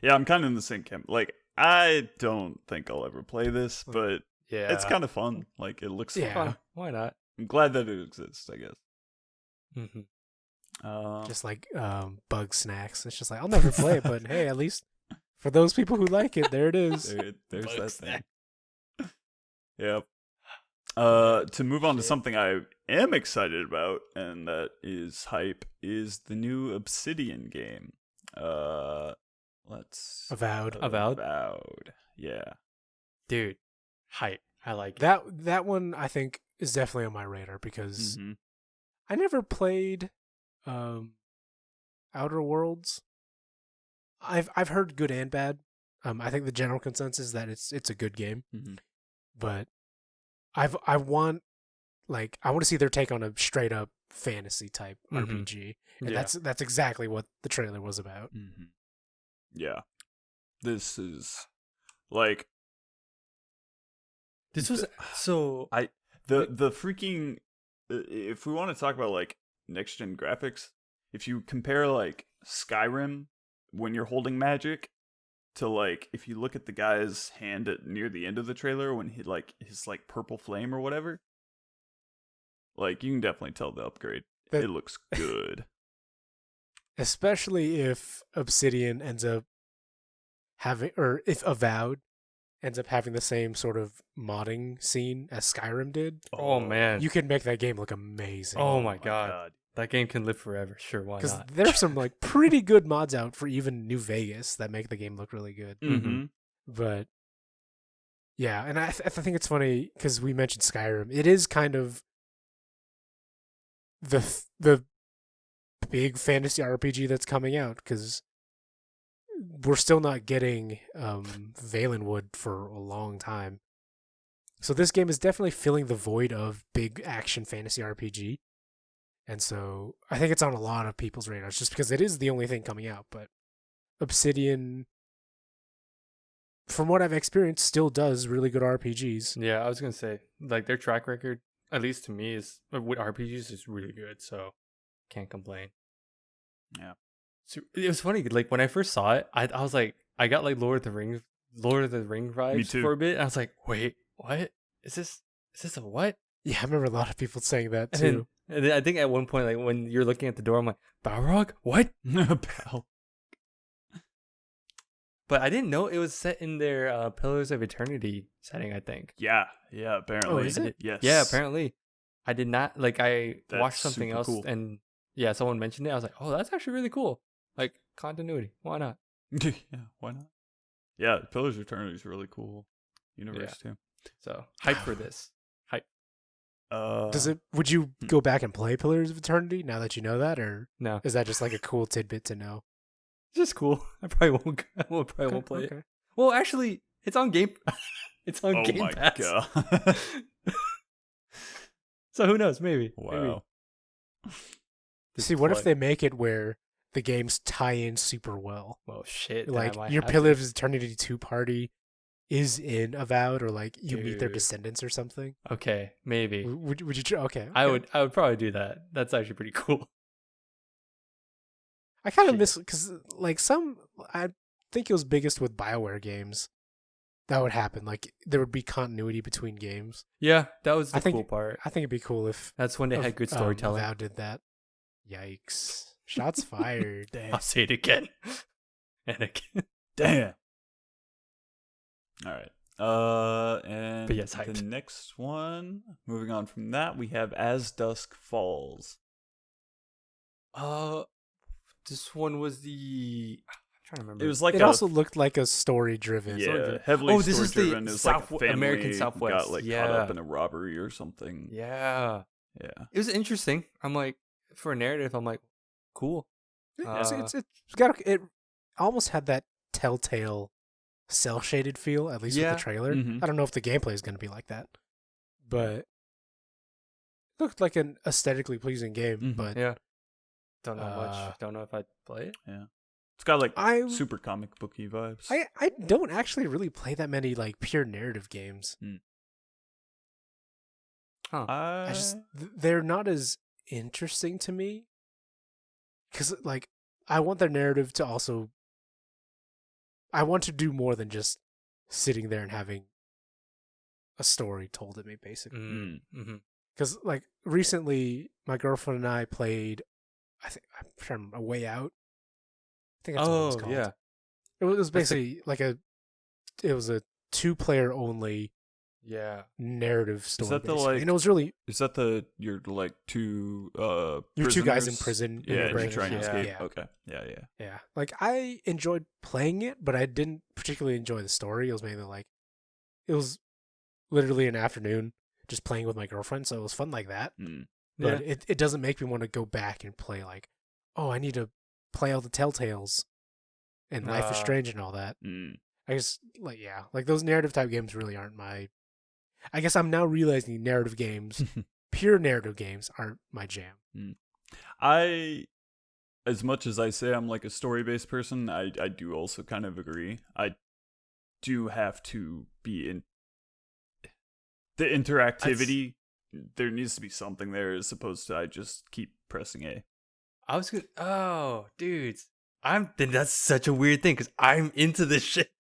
Yeah. I'm kind of in the same camp. Like, I don't think I'll ever play this, but Yeah. it's kind of fun. Like, it looks Yeah. fun. fun. Why not? I'm glad that it exists, I guess. Mm-hmm. Just like Bug Snacks. It's just like, I'll never play it, but hey, at least for those people who like it, there it is. there's Bug that snack. thing. Yep. To move on to Shit. something I am excited about, and that is hype, is the new Obsidian game. Let's Avowed. Avowed. Yeah. Dude, hype. I like it. That one I think is definitely on my radar because Mhm. I never played Outer Worlds. I've heard good and bad. I think the general consensus is that it's a good game, Mhm. but I want to see their take on a straight up fantasy type Mhm. RPG, and Yeah. that's exactly what the trailer was about. Mhm. Yeah. This is like This was so. the freaking if we want to talk about like next gen graphics, if you compare like Skyrim when you're holding magic to like if you look at the guy's hand near the end of the trailer when he like his like purple flame or whatever, like you can definitely tell the upgrade. That- It looks good. Especially if Obsidian ends up having, or if Avowed ends up having the same sort of modding scene as Skyrim did. Oh man. You could make that game look amazing. Oh my god. That game can live forever. Sure, why Because not? there's some like pretty good mods out for even New Vegas that make the game look really good. Mm-hmm. But yeah, and I think it's funny because we mentioned Skyrim. It is kind of the big fantasy RPG that's coming out because we're still not getting Valenwood for a long time. So this game is definitely filling the void of big action fantasy RPG. And so I think it's on a lot of people's radars just because it is the only thing coming out. But Obsidian, from what I've experienced, still does really good RPGs. Yeah, I was gonna say like their track record, at least to me, is with RPGs is really good. So can't complain. Yeah. So it was funny. Like when I first saw it, I was like, I got like Lord of the Ring vibes too. for a bit. And I was like, wait, what is this? Is this a what? Yeah, I remember a lot of people saying that And too. then I think at one point, like when you're looking at the door, I'm like, Balrog? What? Pal. But I didn't know it was set in their Pillars of Eternity setting, I think. Yeah, apparently. is it? Yes. Yeah, apparently. I did not, like, I That's watched something super else cool. and, yeah, someone mentioned it. I was like, oh, that's actually really cool. Like, continuity. Why not? Yeah, why not? Yeah, Pillars of Eternity is really cool universe too. So, hype for this. Hype. Would you go back and play Pillars of Eternity now that you know that, or No, is that just like a cool tidbit to know? it's just cool. I probably won't play it. Well, actually, it's on Game It's on Oh Game my Pass. god. So who knows? Maybe. Wow. See, what if they make it where the games tie in super well? Well, shit. then Like I might your have to. Pillars of Eternity 2 party is in Avowed, or like you meet their Dude. descendants or something. Okay, maybe. Would you try? Okay, I okay. would probably do that. That's actually pretty cool. I kind of miss because like I think it was biggest with BioWare games. That would happen. Like there would be continuity between games. Yeah, that was the I think, cool part. I think it'd be cool if That's when they had good storytelling. Valve did that. Yikes! Shots fired. I'll say it again and again. Damn. All right. And But yes, the hyped. next one, moving on from that, we have As Dusk Falls. This one was the. I'm trying to remember. It was like It also looked like a story-driven. yeah, heavily Oh, this is the story-driven. It was like a family American Southwest. got like Yeah. caught up in a robbery or something. Yeah, Yeah. it was interesting. I'm like, for a narrative, I'm like, cool. It's got it almost had that Telltale cell-shaded feel, at least with Yeah. the trailer. Mhm. I don't know if the gameplay is going to be like that, but it looked like an aesthetically pleasing game. Mhm. But Yeah. Don't know much. Don't know if I'd play it. Yeah. It's got like I super comic booky vibes. I don't actually really play that many like pure narrative games. Huh. I just they're not as interesting to me because like I want their narrative to also. I want to do more than just sitting there and having a story told at me, basically. Mm-hmm. Because like recently, my girlfriend and I played. I'm trying to remember, A Way Out. I think that's what it was called. Yeah. It was basically it was a 2-player only Yeah. narrative story. that the, basically. like- And it was really Is that you're like two you're two guys in prisoners? prison. and Yeah, you're you're breaking- trying to Yeah. escape. Yeah. Okay. Yeah, yeah. Yeah, like I enjoyed playing it, but I didn't particularly enjoy the story. It was mainly like it was literally an afternoon just playing with my girlfriend, so it was fun like that. Mm. But it doesn't make me want to go back and play like, oh, I need to play all the Telltales and Life is Strange and all that. Mm. I just like those narrative type games really aren't my. I guess I'm now realizing narrative games, pure narrative games, aren't my jam. As much as I say I'm like a story-based person, I do also kind of agree. I do have to be in the interactivity. There needs to be something there as opposed to I just keep pressing A. I was good. Oh, dudes. Then that's such a weird thing because I'm into this shit.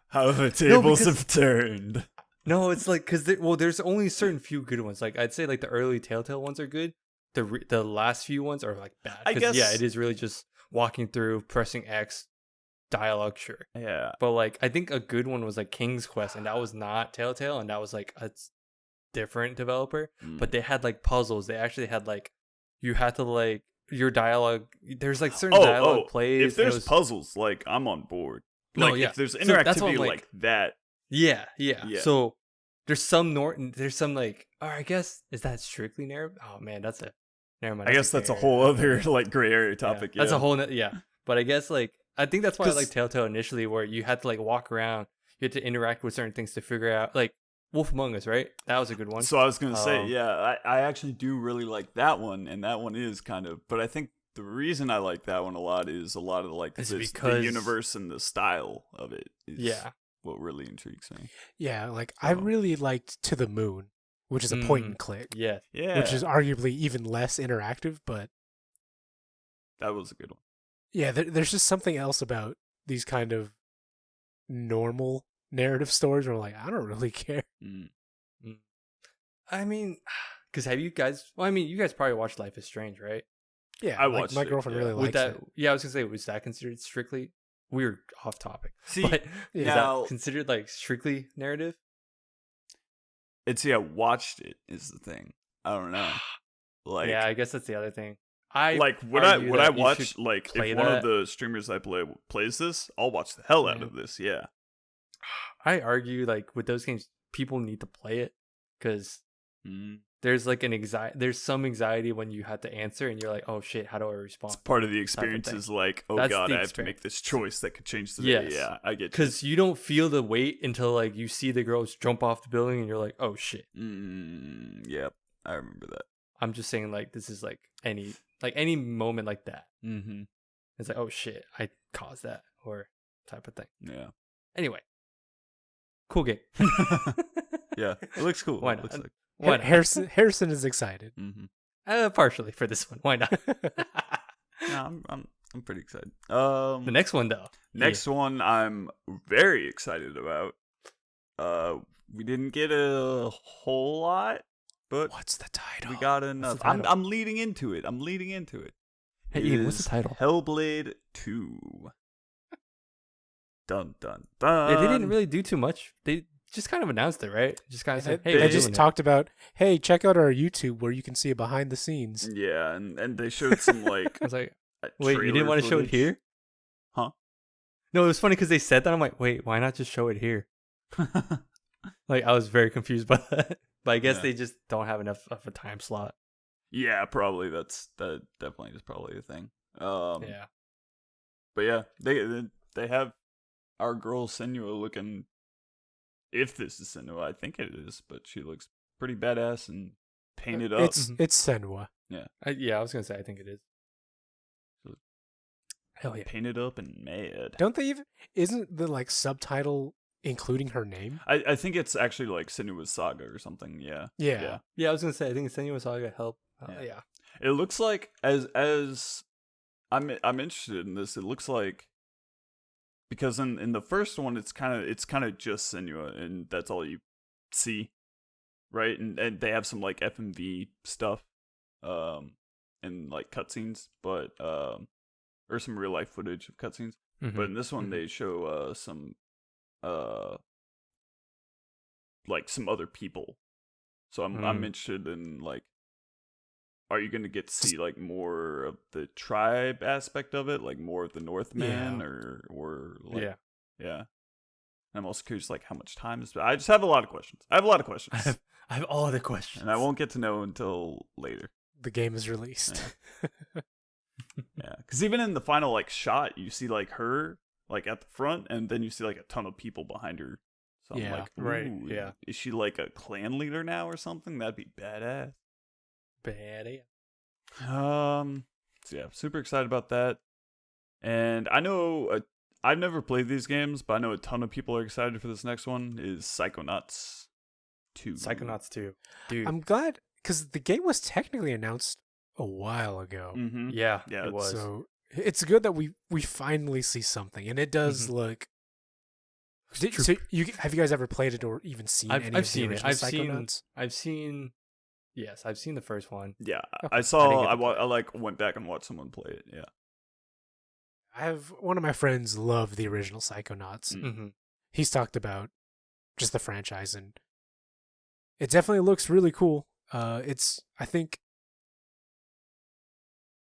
How the tables because- have turned. No, it's like because there's only a certain few good ones. Like I'd say, like the early Telltale ones are good. The last few ones are like bad. I 'Cause, guess- yeah, it is really just walking through, pressing X, dialogue, sure. Yeah. But like I think a good one was like King's Quest, and that was not Telltale, and that was like a different developer. But they had like puzzles. They actually had like you had to like your dialogue. There's like certain dialogue plays. If there's and it was, puzzles, like I'm on board. No, Like yeah. if there's So that's what interactivity I'm like like- that. yeah. Yeah. So there's some there's some like, or I guess is that strictly narrative? Oh man, that's a never mind. I guess that's a whole other like gray area topic. Yeah. That's a whole yeah. But I guess like I think that's why I 'Cause- like Telltale initially, where you had to like walk around, you had to interact with certain things to figure out like Wolf Among Us, right? That was a good one. So I was gonna say, Um, yeah, I actually do really like that one, and that one is kind of. But I think the reason I like that one a lot is a lot of like Is the because- universe and the style of it. Is Yeah. what really intrigues me. Yeah, like I So- really liked To the Moon, which is a point and click, Yeah. Yeah, which is arguably even less interactive. But that was a good one. yeah, there's just something else about these kind of normal narrative stories where like I don't really care. Mm. I mean, because have you guys? Well, I mean, you guys probably watched Life is Strange, right? Yeah, I like, watched my it, girlfriend yeah. really With likes that, it. yeah, I was gonna say, was that considered strictly? We're off topic. See, But is now that considered like strictly narrative? it's watched it is the thing. I don't know. Like, Yeah, I guess that's the other thing. I like would I argue that you watch should like play if one of that. the streamers I play plays this, I'll watch the hell out Yeah. of this. Yeah. I argue like with those games, people need to play it because Mm. there's like there's some anxiety when you have to answer and you're like, oh shit, how do I respond? It's part of the experience thing. is like, oh That's god, the I have to make this choice that could change the day. Yes. Yeah, I get you. Because you don't feel the weight until like you see the girls jump off the building and you're like, oh shit. Yep, I remember that. I'm just saying like this is like any moment like that. Mm-hmm. It's like, oh shit, I caused that or type of thing. Yeah. Anyway, cool game. Yeah, it looks cool. Why It not? looks like. Why not? Harrison is excited. Mm-hmm. Partially for this one. Why not? No, I'm pretty excited. The next one though. Next one I'm very excited about. We didn't get a whole lot, but What's the title? we got enough. the title? I'm leading into it. Hey, It Ian, what's the is title? Hellblade 2. Dun dun dun. They didn't really do too much. They just kind of announced it, right? Just kind of said, "Hey, They we're just doing it." talked about, hey, check out our YouTube where you can see behind the scenes. Yeah, and they showed some like. I was like, "Wait, you didn't want to show it footage. here?" Huh? No, it was funny because they said that. I'm like, "Wait, why not just show it here?" Like, I was very confused by that. But I guess Yeah. they just don't have enough of a time slot. Yeah, probably that definitely is probably a thing. Yeah. But yeah, they have our girl Senua looking. If this is Senua, I think it is, but she looks pretty badass and painted up. It's Senua. Yeah, I was gonna say I think it is. Hell yeah. Painted up and mad. Don't they even? Isn't the like subtitle including her name? I think it's actually like Senua's Saga or something. Yeah. Yeah. Yeah, I was gonna say I think Senua Saga help. Yeah. Yeah. It looks like as I'm interested in this. It looks like because in the first one it's kind of just Senua and that's all you see, right? And they have some like FMV stuff, and like cutscenes, but or some real life footage of cutscenes. But in this one they show some like some other people. So I'm interested in like, are you going to get to see like more of the tribe aspect of it, like more of the Northman, or like, yeah. I'm also curious like how much time is. I just have a lot of questions. I have all the questions, and I won't get to know until later. The game is released. Yeah, because even in the final like shot, you see like her like at the front, and then you see like a ton of people behind her. So I'm Yeah, like, right, ooh, yeah. is she like a clan leader now or something? That'd be badass. So yeah, super excited about that. And I know I've never played these games, but I know a ton of people are excited for this next one. Is Psychonauts 2? Psychonauts 2, dude. I'm glad because the game was technically announced a while ago. Mm-hmm. Yeah, Yeah, it was. So it's good that we finally see something, and it does look. So have you guys ever played it or even seen any I've of seen the it. original Psychonauts? I've seen. Yes, I've seen the first one. Yeah, Okay. I saw. didn't get to play I like went back and watched someone play it. Yeah. I have one of my friends love the original Psychonauts. Mm-hmm. He's talked about just the franchise, and it definitely looks really cool. It's I think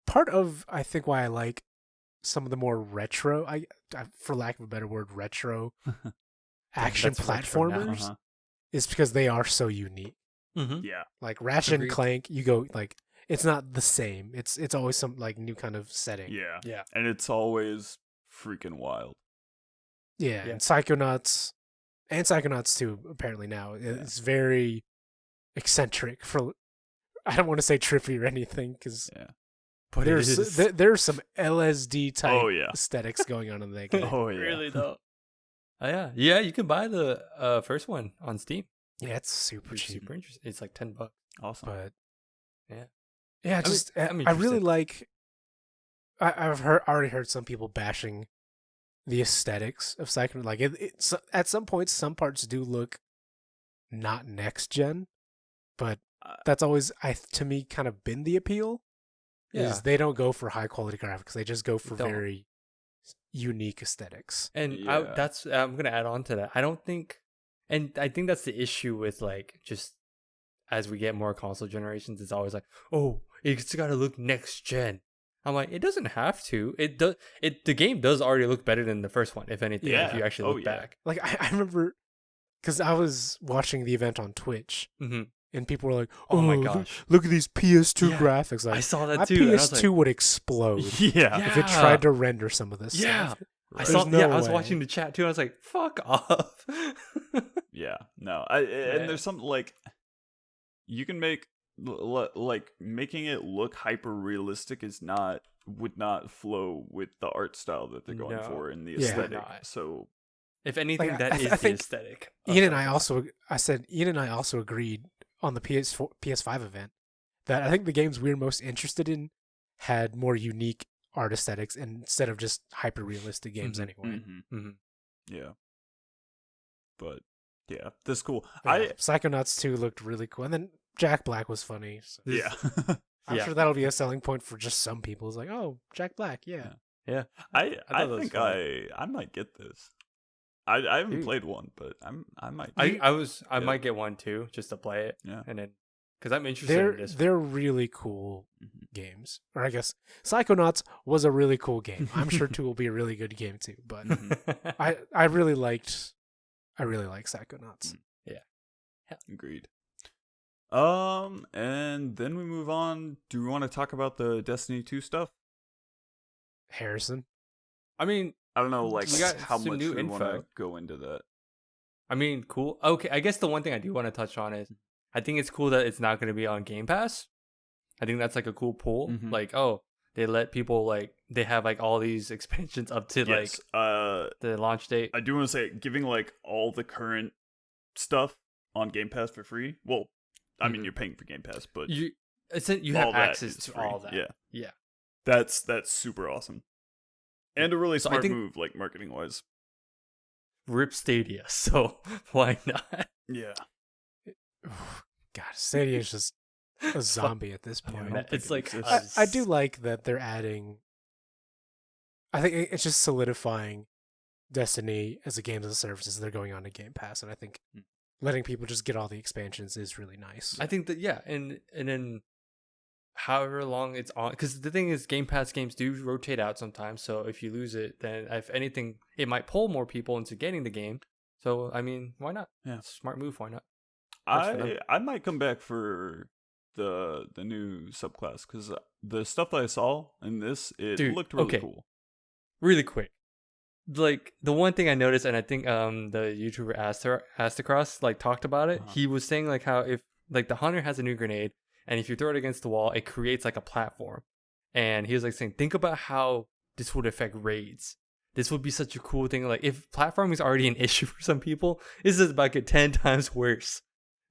part of why I like some of the more retro, I for lack of a better word, retro action That's retro now. platformers is because they are so unique. Mm-hmm. Yeah. Like Ratchet and Agreed. Clank, you go like it's not the same. It's always some like new kind of setting. Yeah. Yeah. And it's always freaking wild. Yeah, Yeah. and Psychonauts 2 apparently now it's very eccentric for. I don't want to say trippy or anything because Yeah. But there's some LSD type Oh, yeah. aesthetics going on in that game. Oh yeah. really though. Yeah, you can buy the first one on Steam. Yeah, it's super It's cheap. super interesting. It's like $10. Awesome. But Yeah. just I'm I really interested. like. I've already heard some people bashing the aesthetics of Psychonauts. Like it's at some points, some parts do look not next gen, but that's always to me kind of been the appeal. Yeah. Is they don't go for high quality graphics; they just go for Don't. very unique aesthetics. And Yeah. I'm gonna add on to that. I don't think, and I think that's the issue with like just as we get more console generations, it's always like, oh, it's got to look next gen. I'm like, it doesn't have to. It does. The game does already look better than the first one, if anything. Yeah. If you actually Oh, look yeah. back. Like I remember, because I was watching the event on Twitch, Mm-hmm. and people were like, Oh my look- gosh. look at these PS2 Yeah. graphics!" Like I saw that my too. and I was PS2 like, would explode Yeah. if it tried to render some of this Yeah. stuff. I There's saw. no I was way. watching the chat too. And I was like, fuck off. Yeah. No. And there's something like you can make like making it look hyper realistic would not flow with the art style that they're going No. for in the Yeah. aesthetic. Not. So If anything, Like, that I is the think aesthetic. of Ian and Psychonauts. I also agreed on the PS5 event that I think the games we're most interested in had more unique art aesthetics instead of just hyper realistic games anyway. Yeah. But yeah, this is cool. Psychonauts 2 looked really cool, and then Jack Black was funny. So. Yeah. I'm sure that'll be a selling point for just some people. It's like, oh, Jack Black, yeah. I think I might get this. I haven't played one, but I might. I might get one too, just to play it. Yeah, and then because I'm interested in this. They're really cool games. Or I guess Psychonauts was a really cool game. I'm sure 2 will be a really good game too. But I really like Psychonauts. Yeah, agreed. And then we move on. Do we want to talk about the Destiny 2 stuff? Harrison? I mean, I don't know, like, we got how some much new we want to info. go into that. I mean, cool. Okay, I guess the one thing I do want to touch on is I think it's cool that it's not going to be on Game Pass. I think that's like a cool pull. Like, oh, they let people like they have like all these expansions up to like the launch date. I do want to say giving like all the current stuff on Game Pass for free. Well, I mean you're paying for Game Pass, but you have access to free. all that. Yeah. That's super awesome. And a really smart move, like marketing wise. Rip Stadia, so why not? Yeah. God, Stadia is just a zombie at this point. It's like I do like that they're adding. I think it's just solidifying Destiny as a game as a service as they're going on to Game Pass, and I think letting people just get all the expansions is really nice. I think that and then however long it's on, because the thing is Game Pass games do rotate out sometimes, so if you lose it, then if anything it might pull more people into getting the game. So I mean, why not? Yeah, smart move. Why not? I might come back for the new subclass, because the stuff that I saw in this looked really cool. Really quick, like the one thing I noticed, and I think the YouTuber Astacross like talked about it. He was saying like how if like the hunter has a new grenade, and if you throw it against the wall, it creates like a platform. And he was like saying, think about how this would affect raids. This would be such a cool thing. Like if platforming is already an issue for some people, this is about to get 10 times worse.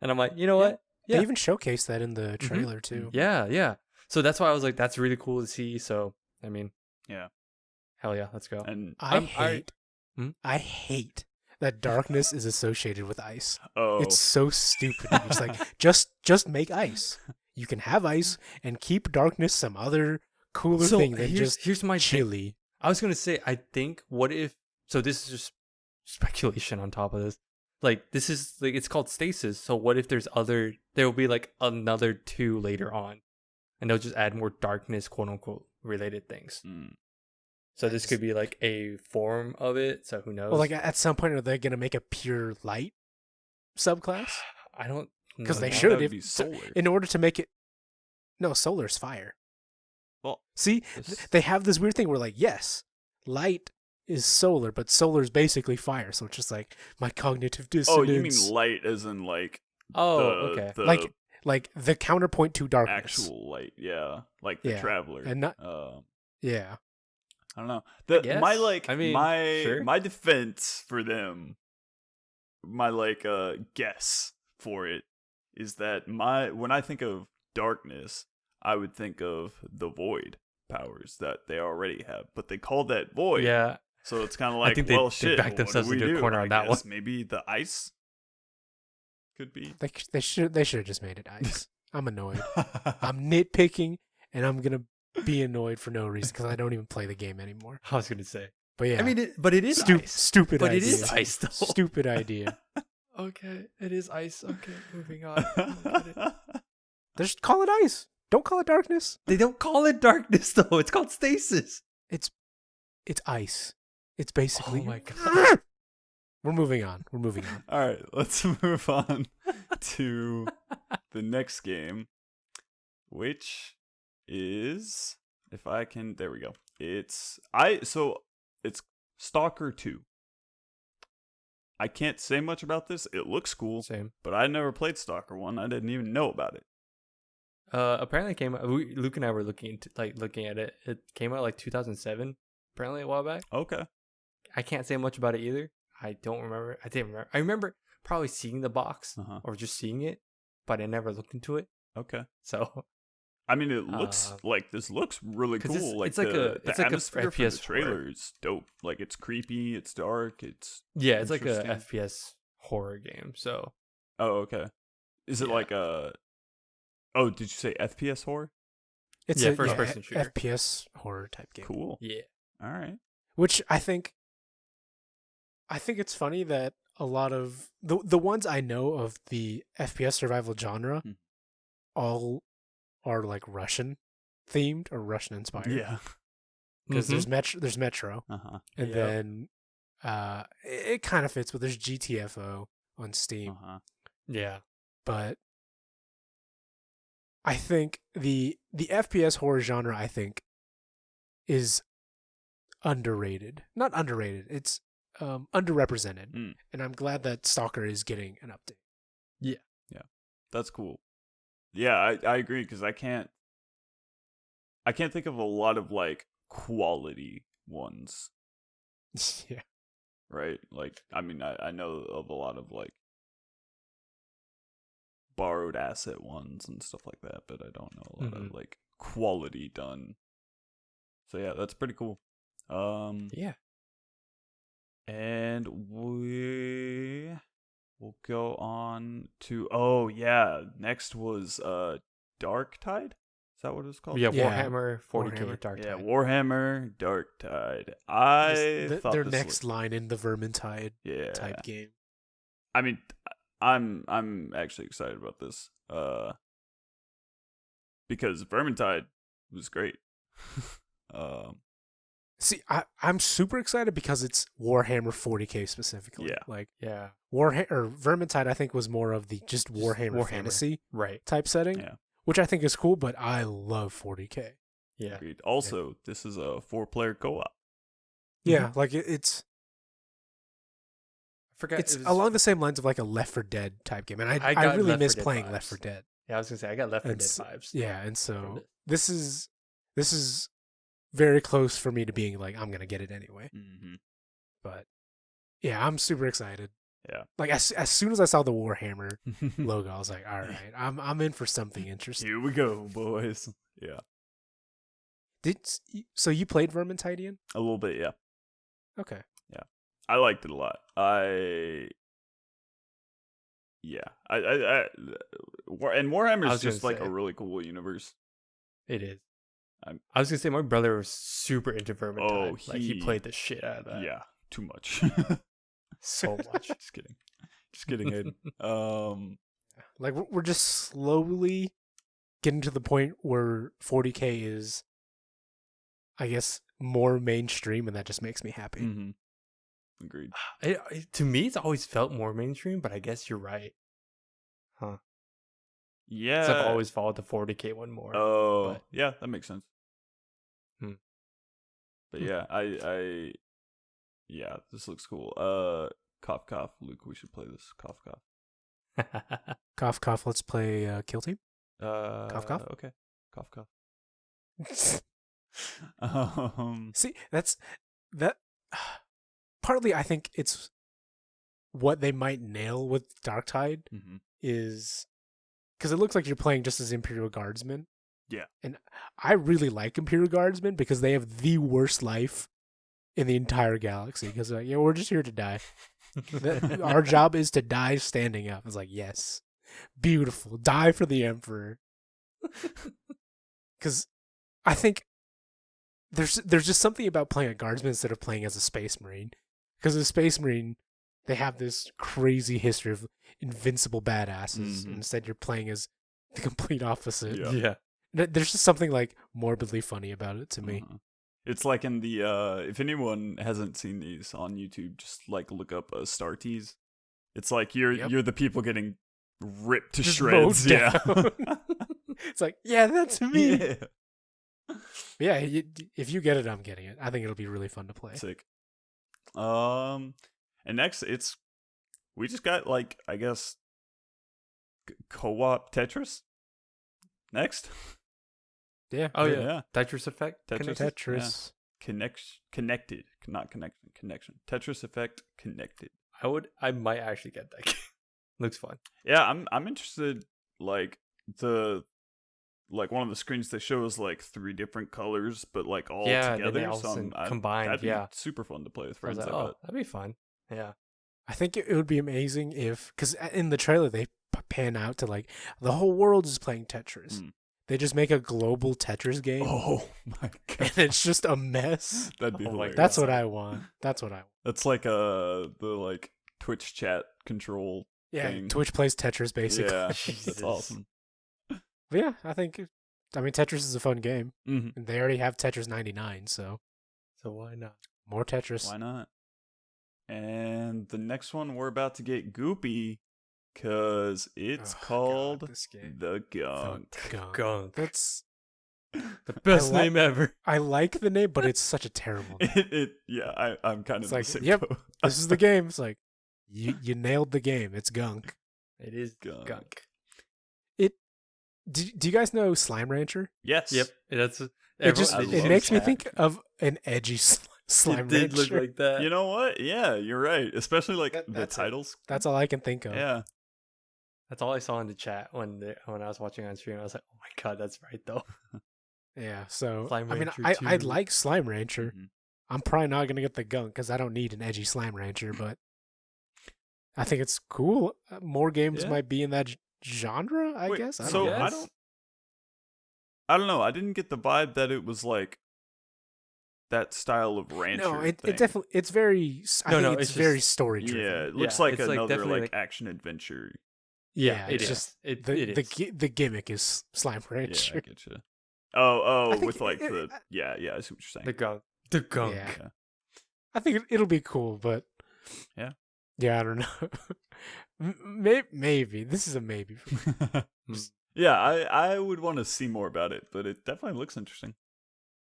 And I'm like, you know what? Yeah. They even showcased that in the trailer too. Yeah. So that's why I was like, that's really cool to see. So, I mean, hell yeah, let's go. And I hate that darkness is associated with ice. Oh, it's so stupid. It's like just make ice. You can have ice and keep darkness some other cooler thing than here's my chili. Thing. I was gonna say, I think what if? So this is just speculation on top of this. Like this is like it's called stasis. So what if there will be like another 2 later on, and they'll just add more darkness, quote unquote, related things. So this could be like a form of it. So who knows? Well, like at some point, are they going to make a pure light subclass? I don't know. Because they should. That'd be solar. In order to make it... No, solar's fire. Well, see, they have this weird thing where like, yes, light is solar, but solar is basically fire. So it's just like my cognitive dissonance. Oh, you mean light as in like... okay. Like the counterpoint to darkness. Actual light, yeah. Like the Traveler. And not... yeah. I don't know. My defense for them, my guess for it is that when I think of darkness, I would think of the void powers that they already have, but they call that void. Yeah. So it's kind of like, they backed themselves into a corner on that one. Maybe the ice could be. They should have just made it ice. I'm annoyed. I'm nitpicking, and I'm gonna be annoyed for no reason because I don't even play the game anymore. I was gonna say, but yeah, I mean, it is ice. Stupid, but idea. It is ice though. Stupid idea. Okay, it is ice. Okay, moving on. Just call it ice. Don't call it darkness. They don't call it darkness though. It's called stasis. It's ice. It's basically. Oh my god. We're moving on. All right, let's move on to the next game, which is, if I can, there we go. It's Stalker 2. I can't say much about this. It looks cool. Same. But I never played Stalker 1. I didn't even know about it. Apparently it came out, Luke and I were looking at it. It came out like 2007, apparently a while back. Okay. I can't say much about it either. I didn't remember. I remember probably seeing the box or just seeing it, but I never looked into it. Okay. So I mean, it looks like this looks really 'cause cool. it's like like the it's like a atmosphere for the FPS horror. trailer is dope. Like it's creepy, it's dark, it's Yeah, it's like a interesting. FPS horror game. So Oh, okay. Is it Yeah. like a? Oh, did you say FPS horror? It's Yeah, a first-person shooter. FPS horror type game. Cool. yeah, All right. Which I think it's funny that a lot of the ones I know of the FPS survival genre Hmm. all are like Russian themed or Russian inspired. Yeah. Because Mhm. there's Metro, Uh-huh. and Yep. then it kind of fits, but there's GTFO on Steam. Uh-huh. yeah. But I think the FPS horror genre I think is underrated. Not underrated. It's underrepresented, Mm. and I'm glad that Stalker is getting an update. That's cool. Yeah, I agree because I can't think of a lot of like quality ones, Yeah. right? Like I mean I know of a lot of like borrowed asset ones and stuff like that, but I don't know a lot of like quality done. So yeah, that's pretty cool. Yeah. And we'll go on to next was Dark Tide. Is that what it was called? Yeah, Yeah. Warhammer 40K Warhammer. Dark Yeah, Tide. Warhammer Dark Tide. I thought their this next line in the Vermintide yeah. type game. I mean, I'm actually excited about this. Because Vermintide was great. See, I'm super excited because it's Warhammer 40K specifically. Yeah. Like Yeah. Vermintide, I think was more of the just Warhammer, Warhammer. fantasy Right. type setting, Yeah. which I think is cool. But I love 40K. Yeah. Agreed. Also, this is a 4-player co-op. Yeah, like it's I forgot. it's it was- along the same lines of like a Left 4 Dead type game, and I got really Left 4 miss Dead playing vibes. Left 4 Dead. Yeah, I was gonna say I got Left 4 Dead It's- vibes. Yeah, and from so it. this is very close for me to being like I'm gonna get it anyway. Mm-hmm. But yeah, I'm super excited. Yeah. Like as soon as I saw the Warhammer logo, I was like, all right, I'm in for something interesting. Here we go, boys. Yeah. So you played Vermintide, Ian? A little bit, yeah. Okay. I liked it a lot. And Warhammer I is was gonna just like say. a really cool universe. It is. I'm- I was gonna say my brother was super into Vermintide. Oh, like he played the shit out of that. Yeah, too much. So much. Just kidding. Just kidding, Aiden. Like we're just slowly getting to the point where 40K is, I guess, more mainstream, and that just makes me happy. Mhm. Agreed. To me, it's always felt more mainstream, but I guess you're right. Huh. Yeah. 'Cause I've always followed the 40K one more. Oh, but- yeah, that makes sense. Hmm. But yeah, yeah, this looks cool. Cough cough, Luke, we should play this. Cough cough. Cough cough. Let's play Kill Team. Cough cough? Okay. Cough cough. See, that. Partly, I think it's what they might nail with Darktide Mhm. is because it looks like you're playing just as Imperial Guardsmen. Yeah. And I really like Imperial Guardsmen because they have the worst life in the entire galaxy. Because we're just here to die. Our job is to die standing up. It's like, yes, beautiful. Die for the Emperor. Because I think there's just something about playing a Guardsman instead of playing as a Space Marine. Because as a Space Marine, they have this crazy history of invincible badasses. Mhm. Instead, you're playing as the complete opposite. Yeah. Yeah. There's just something like morbidly funny about it to me. Uh-huh. It's like in the if anyone hasn't seen these on YouTube, just like look up Star Tease. It's like you're the people getting ripped to Just shreds. mowed Yeah. down. It's like, yeah, that's me. Yeah. Yeah, if you get it, I'm getting it. I think it'll be really fun to play. Sick. And next we just got like I guess co-op Tetris. Next. Yeah. Oh Yeah. yeah. Tetris Effect. Tetris. Connected? Tetris. Connected, not connection. Connection. Tetris Effect Connected. I might actually get that game. Looks fun. Yeah, I'm interested. Like the like one of the screens they show is like 3 different colors, but like all then together. they all So combined. that'd be Yeah, super fun to play with I was friends. like, I oh, bet. that'd be fun. Yeah. I think it would be amazing if, because in the trailer they pan out to like the whole world is playing Tetris. Mm. They just make a global Tetris game, Oh my god, and it's just a mess. that'd be Oh my hilarious. That's what I want. That's what I want. That's like the like Twitch chat control. Yeah, thing. Twitch plays Tetris basically. Yeah, Jesus. that's awesome. But yeah, I mean Tetris is a fun game. Mhm. And they already have Tetris 99, so So why not? more Tetris. Why not? And the next one we're about to get goopy because it's Oh, called God, this game. The Gunk. Gunk. That's The best like- name ever. I like the name, but it's such a terrible name. I'm kind of It's the like, same yep. boat. This is the game. It's like you nailed the game. It's gunk. It is Gunk. gunk. Do you guys know Slime Rancher? Yes. Yep. That's It just I it love makes me that. think of an edgy Slime It did Rancher. look like that. You know what? Yeah, you're right. Especially like the That's it. titles. That's all I can think of. Yeah. That's all I saw in the chat when I was watching on stream. I was like, oh my god, that's right though. Yeah. So Slime I mean, Rancher I 2. like Slime Rancher. Mhm. I'm probably not gonna get the gunk because I don't need an edgy Slime Rancher, but I think it's cool. More games Yeah. might be in that genre. I Wait, guess. I so don't know. I don't know. I didn't get the vibe that it was like that style of rancher. No, it thing. definitely it's very. I No, think no, it's it's very just- story driven. Yeah, it looks Yeah, like it's, like, another definitely, like like- action adventure. Yeah, it it's is. just It the is. the gimmick is Slime Yeah, I Rancher. get you. Oh, I think with like it- the yeah, I see what you're saying. The gunk. The gunk. Yeah. Yeah. I think it'll be cool, but Yeah. yeah, I don't know. Maybe this is a maybe. For me. Yeah, I would want to see more about it, but it definitely looks interesting.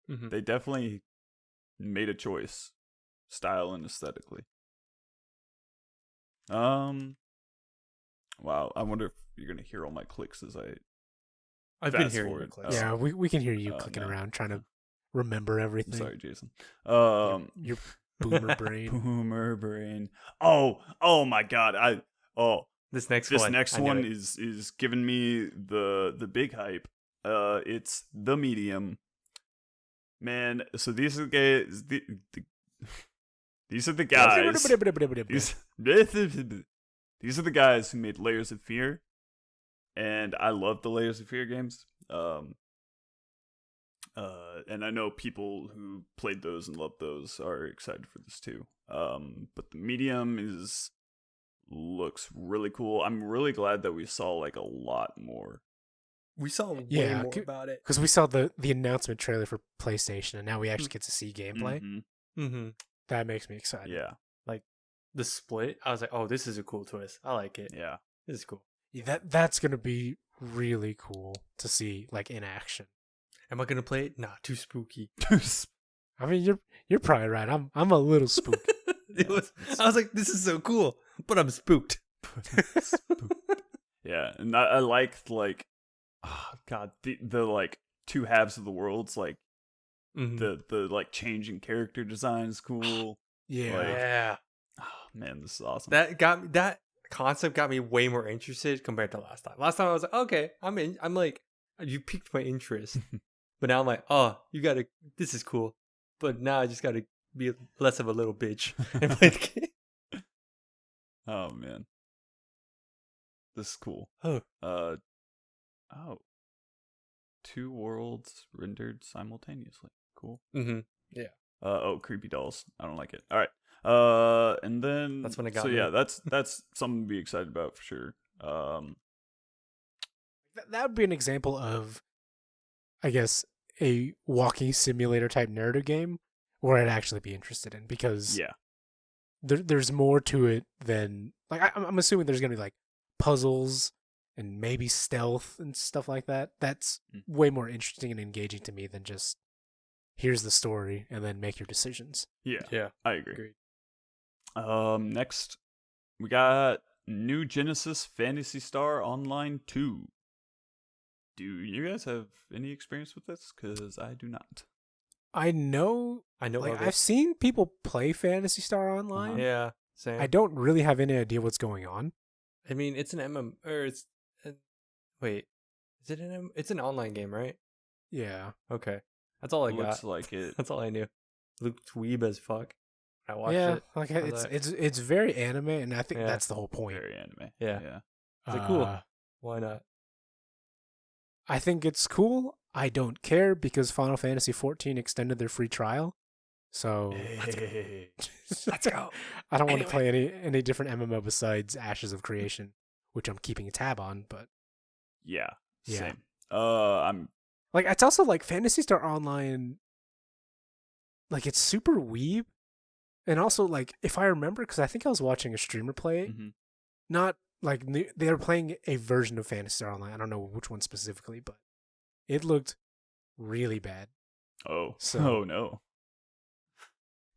Mhm. They definitely made a choice, style and aesthetically. Wow, I wonder if you're gonna hear all my clicks as I. I've been Fast hearing forward. your clicks. Yeah, we can hear you Oh, clicking no. around trying to remember I'm everything. sorry, Jason. Your boomer brain. Boomer brain. Oh my God! This next This one. next I know one it. is giving me the big hype. It's The Medium. Man, so these are the guys. These are the guys. These are the guys who made Layers of Fear, and I love the Layers of Fear games. And I know people who played those and loved those are excited for this too. But The Medium looks really cool. I'm really glad that we saw like a lot more. We saw way Yeah, more c- about it. Because we saw the announcement trailer for PlayStation, and now we actually get to see gameplay. Mhm. Mm-hmm. That makes me excited. Yeah, The split. I was like, oh, this is a cool twist. I like it. yeah. This is cool. Yeah, that's gonna be really cool to see like in action. Am I gonna play it? Nah, too spooky. I mean, you're probably right. I'm a little spooked. I was like, this is so cool, but I'm spooked. Yeah, and I liked like, oh God, the like two halves of the worlds, like Mhm. the like changing character design is cool. Yeah. Like- yeah, Oh man, this is awesome. that concept got me way more interested compared to last time. Last time I was like, okay, I'm in. I'm like, you piqued my interest, but now I'm like, oh, you gotta. This is cool, but now I just gotta be less of a little bitch and play the game. Oh man, this is cool. Oh. Oh, 2 worlds rendered simultaneously. Cool. Mm-hmm. Creepy dolls. I don't like it. All right. And then That's when it got So me. yeah, that's something to be excited about for sure. That would be an example of, I guess, a walking simulator type narrative game where I'd actually be interested in because Yeah. there's more to it than like I'm assuming there's gonna be like puzzles and maybe stealth and stuff like that. That's way more interesting and engaging to me than just here's the story and then make your decisions. Yeah. Yeah. I agree. Agreed. Next we got New Genesis Phantasy Star Online 2. Do you guys have any experience with this? Because I do not. I know, I know. like of I've it. seen people play Phantasy Star Online. Yeah. Same. I don't really have any idea what's going on. I mean, it's an MM or it's. Wait, Is it it's an online game, right? Yeah. Okay. That's all I got. Looks like it. That's all I knew. Looked dweeb as fuck. I watched Yeah, it. like I was it's very anime, and I think Yeah. that's the whole point. Very anime. Yeah. Yeah. Is it cool? Uh, Why not? I think it's cool. I don't care because Final Fantasy 14 extended their free trial. So Let's go. I don't want to play any different MMO besides Ashes of Creation, which I'm keeping a tab on, but Yeah. Yeah. Same. I'm like it's also like Phantasy Star Online, like it's super weeb. And also like if I remember, because I think I was watching a streamer play it, mhm. not like they were playing a version of Phantasy Star Online. I don't know which one specifically, but it looked really bad. Oh. So- Oh no.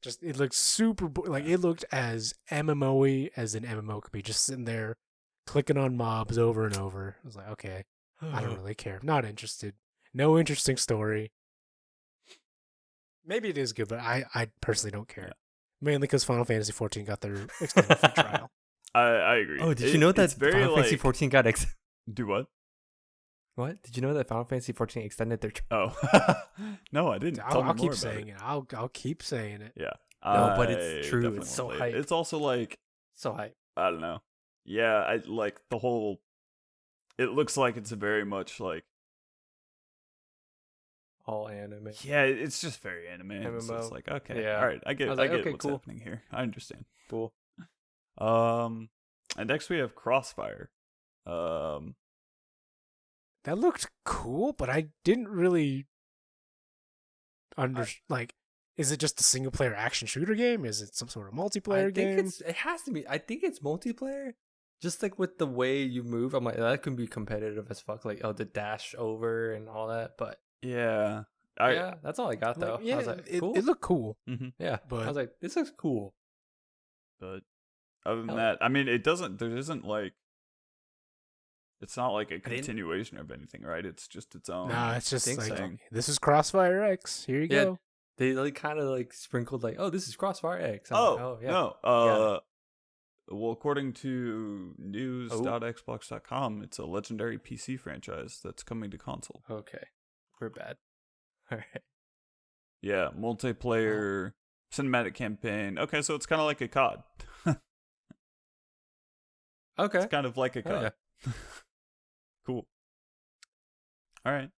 Just it looked super like it looked as MMO-y as an MMO could be, just sitting there clicking on mobs over and over. I was like, okay, I don't really care. Not interested. No interesting story. Maybe it is good, but I personally don't care. Yeah. Mainly because Final Fantasy 14 got their extended free trial. I agree. Oh, did you know that it's very Final Fantasy like 14 got do what? What? Did you know that Final Fantasy 14 extended their Oh. No, I didn't. Tell me I'll more keep about saying it. I'll keep saying it. Yeah. No, but I it's true. definitely It's so wanna play it. hype. It's also like so hype? I don't know. Yeah, I like the whole. It looks like it's a very much like All anime. yeah, it's just very anime. It's MMO. just like okay, Yeah. all right, I I get was like, okay, what's cool. happening here. I understand. Cool. And next we have Crossfire. That looked cool, but I didn't really like. Is it just a single player action shooter game? Is it some sort of multiplayer game? It has to be. I think it's multiplayer. Just like with the way you move, I'm like that can be competitive as fuck. Like the dash over and all that. But Yeah, yeah, that's all I got Like, though. yeah, I was like, it, cool. it looked cool. Yeah, but- I was like, this looks cool. but other than Hell. that, I mean, it doesn't. There isn't like. It's not like a didn't- continuation of anything, right? It's just its own. Nah, it's just think like so. this is Crossfire X. Here you Yeah. go. They like kind of like sprinkled like, oh, this is Crossfire X. I'm Oh, like, oh yeah. no. Well, according to news.xbox.com, it's a legendary PC franchise that's coming to console. Okay, we're bad. All right. Yeah, multiplayer, cinematic campaign. Okay, so it's kind of like a COD. Okay. It's kind of like a Oh, COD. Cool. All right.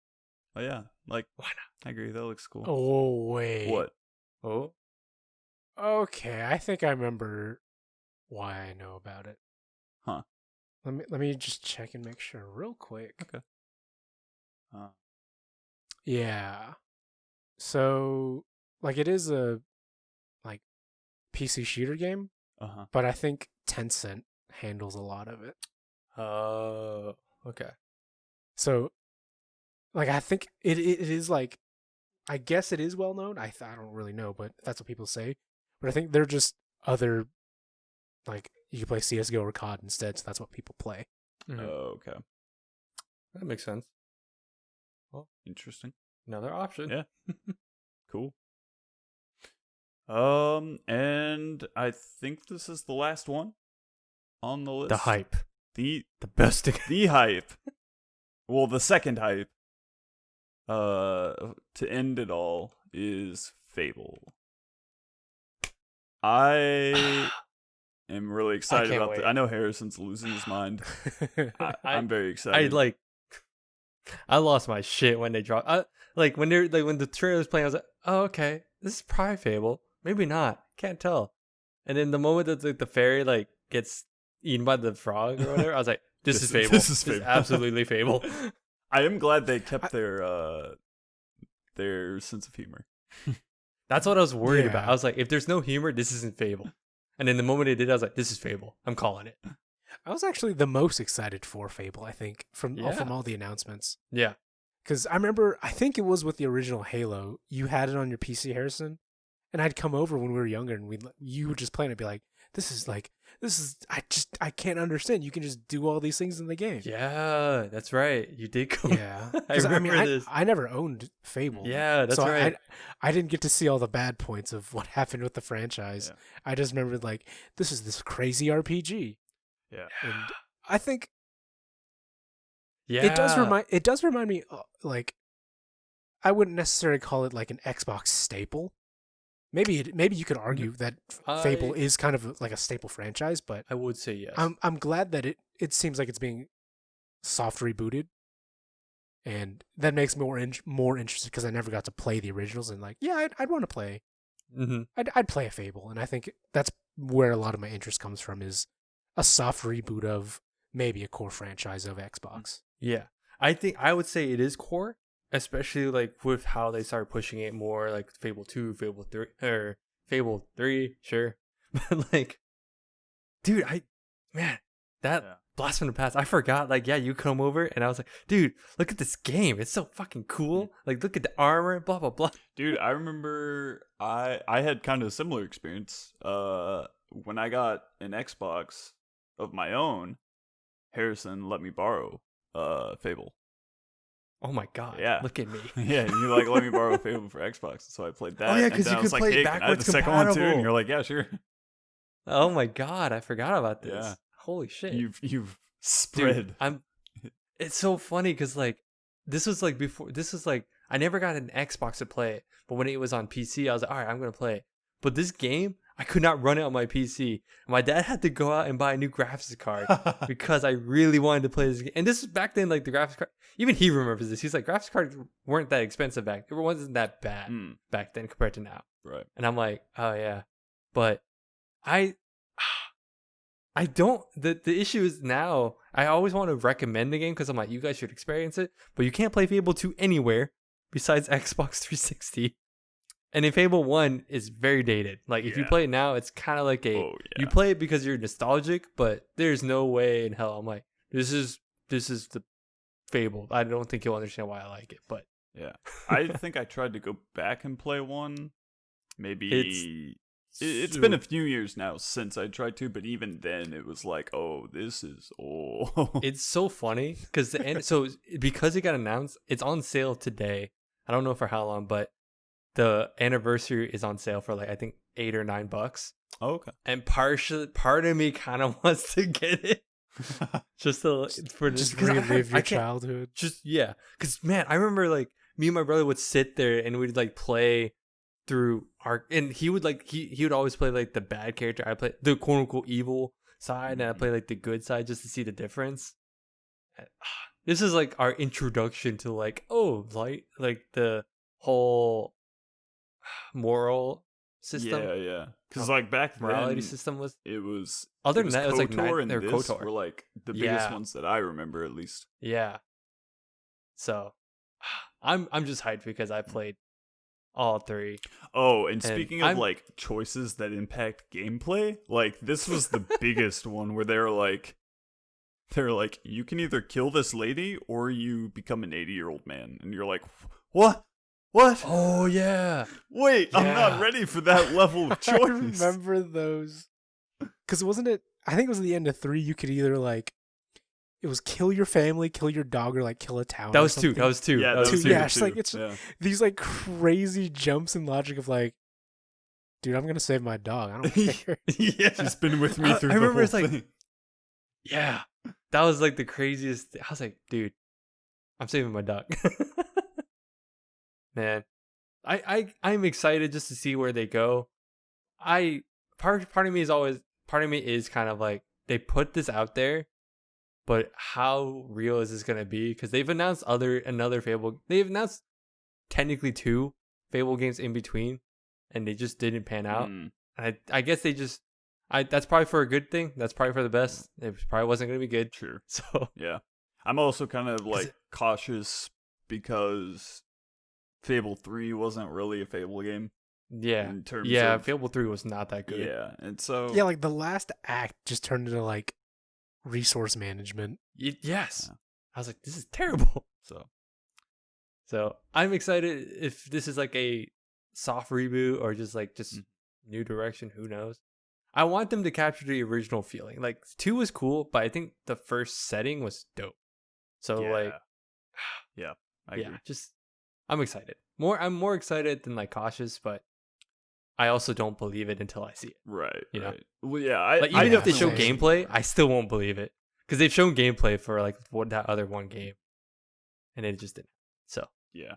Well, yeah, like, Why I agree. That looks cool. Oh wait. What? Oh, Okay, I think I remember why I know about it. Huh. Let me just check and make sure real quick. Okay. Yeah. So like it is a like PC shooter game, Uh-huh. but I think Tencent handles a lot of it. okay. So like I think it is like I guess it is well known. I don't really know, but that's what people say. But I think they're just other like you can play CS:GO or COD instead, so that's what people play. Mhm. Okay. That makes sense. Interesting. Another option. Yeah. Cool. And I think this is the last one on the list. The hype. The best thing. the hype. Well, the second hype. To end it all is Fable. I am really excited can't about wait. I know Harrison's losing his mind. I'm very I excited. I lost my shit when they dropped. Like when the trailer was playing, I was like, oh okay, this is probably Fable. Maybe not. Can't tell. And then the moment that the fairy like gets eaten by the frog or whatever, I was like, this is Fable. This is Fable. Absolutely Fable. I am glad they kept their sense of humor. That's what I was worried about. Yeah. I was like, if there's no humor, this isn't Fable. And then the moment they did, I was like, this is Fable. I'm calling it. I was actually the most excited for Fable, I think, from Yeah. all the announcements. Yeah. Because I remember, I think it was with the original Halo, you had it on your PC, Harrison, and I'd come over when we were younger, and you would just play it and be like, I can't understand. You can just do all these things in the game. Yeah, that's right. You did come. Yeah. I 'Cause, remember this. I never owned Fable. Yeah, that's so right. I didn't get to see all the bad points of what happened with the franchise. Yeah. I just remembered, like, this is this crazy RPG. Yeah. And I think Yeah. It does remind me, like, I wouldn't necessarily call it like an Xbox staple. Maybe you could argue that Fable is kind of like a staple franchise, but I would say yes. I'm glad that it seems like it's being soft rebooted, and that makes me more interested because I never got to play the originals, and like, yeah, I'd want to play. Mm-hmm. I'd play a Fable, and I think that's where a lot of my interest comes from, is a soft reboot of maybe a core franchise of Xbox. Yeah, I think I would say it is core, especially like with how they started pushing it more, like Fable 2, Fable 3, or Fable 3, sure. But like, dude, that Blast from the Past, I forgot, like, yeah, you come over and I was like, dude, look at this game. It's so fucking cool. Like, look at the armor, blah, blah, blah. Dude, I remember I had kind of a similar experience. When I got an Xbox of my own, Harrison let me borrow Fable. Oh my god! Yeah, look at me. Yeah, you like let me borrow Fable for Xbox, so I played that. Oh yeah, because you could play it backwards backwards the second one too, compatible. and you're like, yeah, sure. Oh my god, I forgot about this. Yeah. Holy shit! You've spread. Dude, It's so funny because like this was like before. This was like I never got an Xbox to play it, but when it was on PC, I was like, all right, I'm gonna play it. But this game, I could not run it on my PC. My dad had to go out and buy a new graphics card because I really wanted to play this game. And this was back then, like the graphics card. Even he remembers this. He's like, graphics cards weren't that expensive back. It wasn't that bad back then compared to now. Right. And I'm like, oh yeah, but I don't. The issue is now I always want to recommend the game because I'm like, you guys should experience it, but you can't play Fable 2 anywhere besides Xbox 360. And in Fable 1 is very dated. Like if you play it now, it's kind of like you play it because you're nostalgic, but there's no way in hell. I'm like, this is the Fable. I don't think you'll understand why I like it, but yeah, I think I tried to go back and play one. Maybe it's been a few years now since I tried to, but even then it was like, oh, this is old. It's so funny because because it got announced, it's on sale today. I don't know for how long, but the anniversary is on sale for like I think $8 or $9. Oh, okay. And part of me kind of wants to get it. just relive your childhood. Because man, I remember like me and my brother would sit there and we'd like play through and he would like he would always play like the bad character. I play the quote unquote evil side, and I play like the good side just to see the difference. This is like our introduction to like like the whole moral system. Yeah. Because like back then, morality system was other than that, it was like KOTOR and this KOTOR were like the biggest ones that I remember at least. Yeah. So I'm just hyped because I played all three. Oh, and speaking of like choices that impact gameplay, like this was the biggest one where they're like, you can either kill this lady or you become an 80-year-old man, and you're like, what? Oh yeah. Wait, I'm not ready for that level of choice. I remember those. Because wasn't it? I think it was at the end of 3. You could either like, it was kill your family, kill your dog, or like kill a town. That was 2. That was 2. Yeah, that was 2. Yeah, it's like these like crazy jumps in logic of like, dude, I'm gonna save my dog. I don't care. Yeah, she's been with me through. I remember the whole thing. Yeah, that was like the craziest. I was like, dude, I'm saving my dog. Man, I'm excited just to see where they go. Part of me is kind of like, they put this out there, but how real is this gonna be? Because they've announced another Fable. They've announced technically 2 Fable games in between, and they just didn't pan out. I guess they just. That's probably for a good thing. That's probably for the best. It probably wasn't gonna be good. Sure. So yeah, I'm also kind of like cautious because Fable 3 wasn't really a Fable game. Yeah. In terms of, of Fable 3 was not that good. Yeah, and so yeah, like the last act just turned into like resource management. Yes. Yeah. I was like, this is terrible. So I'm excited if this is like a soft reboot or just new direction. Who knows? I want them to capture the original feeling. Like 2 was cool, but I think the first setting was dope. So I agree. I'm excited. I'm more excited than like cautious, but I also don't believe it until I see it. Right. You know? Well, yeah. Even if they show gameplay, I still won't believe it because they've shown gameplay for like that other one game, and it just didn't. So Yeah.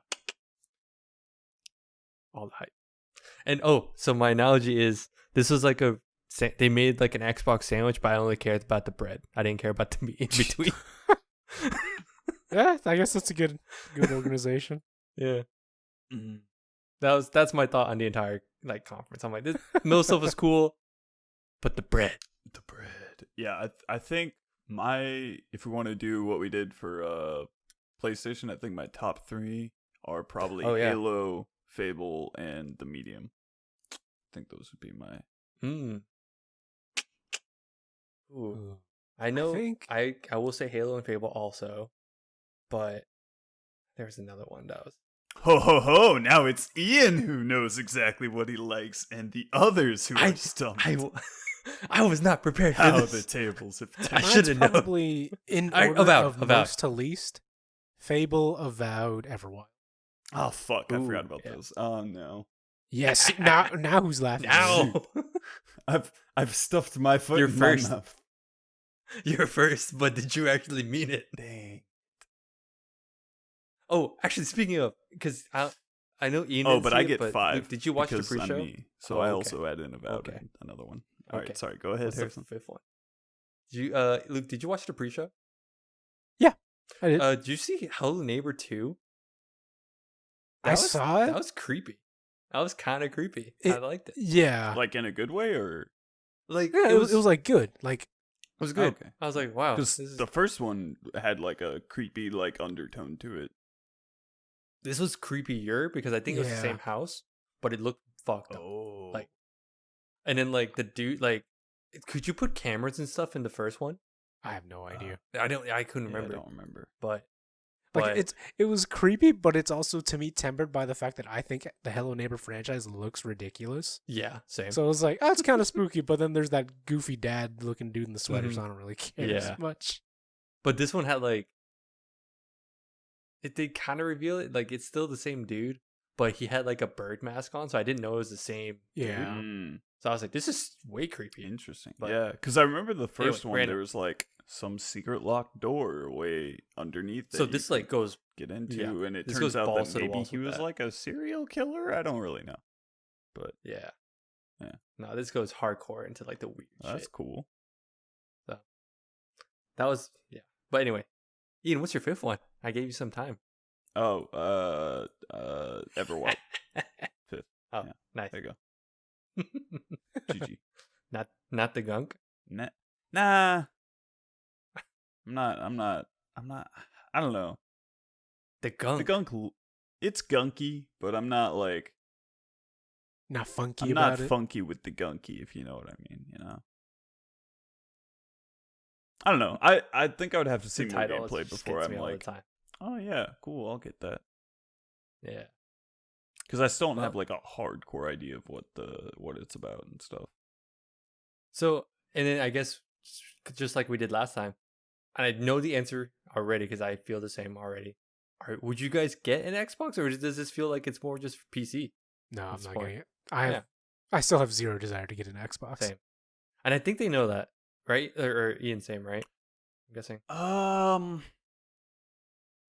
all the hype. And so my analogy is this was like they made like an Xbox sandwich, but I only cared about the bread. I didn't care about the meat in between. Yeah, I guess that's a good organization. Yeah. That's my thought on the entire like conference. I'm like, this middle stuff was cool, but the bread. Yeah, I think if we want to do what we did for PlayStation, I think my top 3 are probably Halo, Fable, and the Medium. I think those would be my. Ooh. I know. I will say Halo and Fable also, but there's another one that was. Ho ho ho! Now it's Ian who knows exactly what he likes, and the others who are stumped. I was not prepared for How this. the tables have I should have known. Probably in order of most to least. Fable, Avowed, Everwild. Oh fuck! I forgot about those. Oh no. Yes. Now who's laughing? Now I've stuffed my foot You're in first. my mouth. You're first, but did you actually mean it? Dang. Oh, actually, speaking of, because I know Ian. Oh, but I get 5. Luke, did you watch the because pre-show? I'm me, so I also add in about another one. All right, sorry. Go ahead, What's Harrison. the 5th one? Did you, Luke? Did you watch the pre-show? Yeah, I did. Did you see Hello Neighbor 2? I saw it. That was creepy. That was kind of creepy. I liked it. Yeah, Like in a good way, or like it was like good. Like it was good. Okay. I was like, wow. because the first one had like a creepy like undertone to it. This was creepier because I think it was the same house, but it looked fucked up. Oh, Like, and then like the dude, like, could you put cameras and stuff in the first one? I have no idea. I couldn't remember. I don't remember. But like it was creepy, but it's also to me tempered by the fact that I think the Hello Neighbor franchise looks ridiculous. yeah, same. So it was like, oh, it's kind of spooky, but then there's that goofy dad looking dude in the sweater, so I don't really care as much. But this one had like, it did kind of reveal it. Like it's still the same dude, but he had like a bird mask on, so I didn't know it was the same. Yeah. Dude. So I was like, this is way creepy. Interesting. But, yeah, because I remember the first anyway, one. random. There was like some secret locked door way underneath. So that this you like goes. get into, and it This turns goes out balls that to the maybe walls he with was that. like a serial killer. I don't really know, but Yeah. Yeah. No, this goes hardcore into like the weird that's shit. cool. So that was But anyway, Ian, what's your 5th one? I gave you some time. Oh, Everwild. 5th. Oh, Yeah. nice. There you go. GG. Not the gunk. Nah. I'm not. I don't know. The gunk. The gunk. It's gunky, but I'm not like. Not funky I'm about not it. funky with the gunky, if you know what I mean. You know. I don't know. I think I would have to see The more title gameplay just before gets I'm me all the like, time. oh yeah, cool, I'll get that. Yeah. Because I still don't have like a hardcore idea of what it's about and stuff. So, and then I guess just like we did last time, and I know the answer already because I feel the same already. Would you guys get an Xbox, or does this feel like it's more just for PC? No, I'm That's not fine. getting it. I still have zero desire to get an Xbox. Same. And I think they know that, right? Or Ian, same, right? I'm guessing.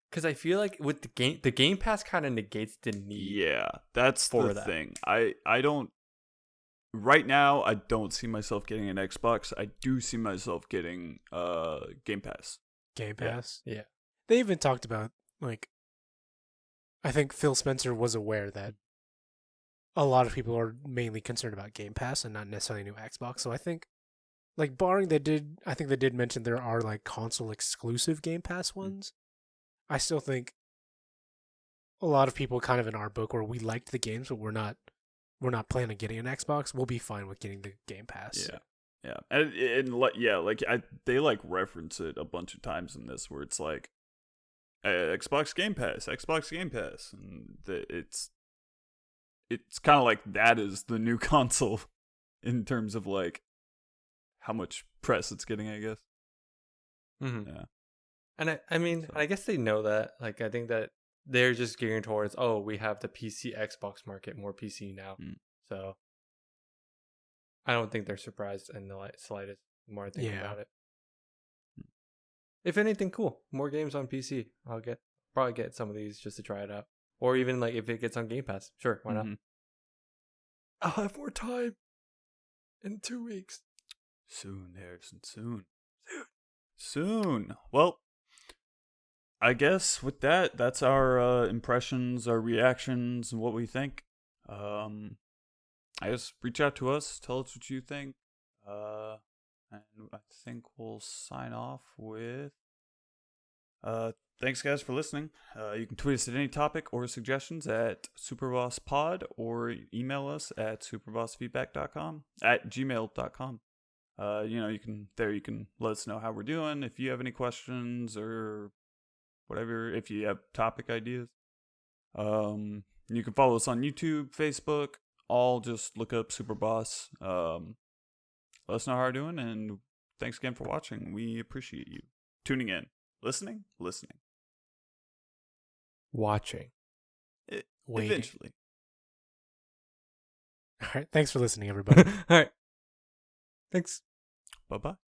Because I feel like with the Game Pass kind of negates the need. Yeah, that's the thing. I don't. Right now, I don't see myself getting an Xbox. I do see myself getting Game Pass. Game Pass. Yeah. They even talked about like. I think Phil Spencer was aware that a lot of people are mainly concerned about Game Pass and not necessarily new Xbox. So I think, like, barring I think they did mention there are like console exclusive Game Pass ones. I still think a lot of people kind of in our book where we liked the games, but we're not planning on getting an Xbox. We'll be fine with getting the Game Pass. Yeah, and they like reference it a bunch of times in this where it's like Xbox Game Pass, and it's kind of like that is the new console in terms of like how much press it's getting, I guess. Mm-hmm. Yeah. And I guess they know that. Like, I think that they're just gearing towards, we have the PC Xbox market, more PC now. So I don't think they're surprised in the slightest. The more I think about it. if anything, cool. More games on PC. I'll probably get some of these just to try it out. Or even like if it gets on Game Pass. Sure, why not? I'll have more time in 2 weeks. Soon, Harrison. Soon. Well, I guess with that, that's our impressions, our reactions, and what we think. I guess reach out to us, tell us what you think. And I think we'll sign off with thanks guys for listening. You can tweet us at any topic or suggestions at SuperBossPod or email us at superbossfeedback.com at gmail.com. You can let us know how we're doing, if you have any questions or whatever, if you have topic ideas. You can follow us on YouTube, Facebook, all just look up SuperBoss. Let us know how we're doing, and thanks again for watching. We appreciate you tuning in, listening. Watching. Waiting. Eventually. All right. Thanks for listening, everybody. All right. Thanks. Bye-bye.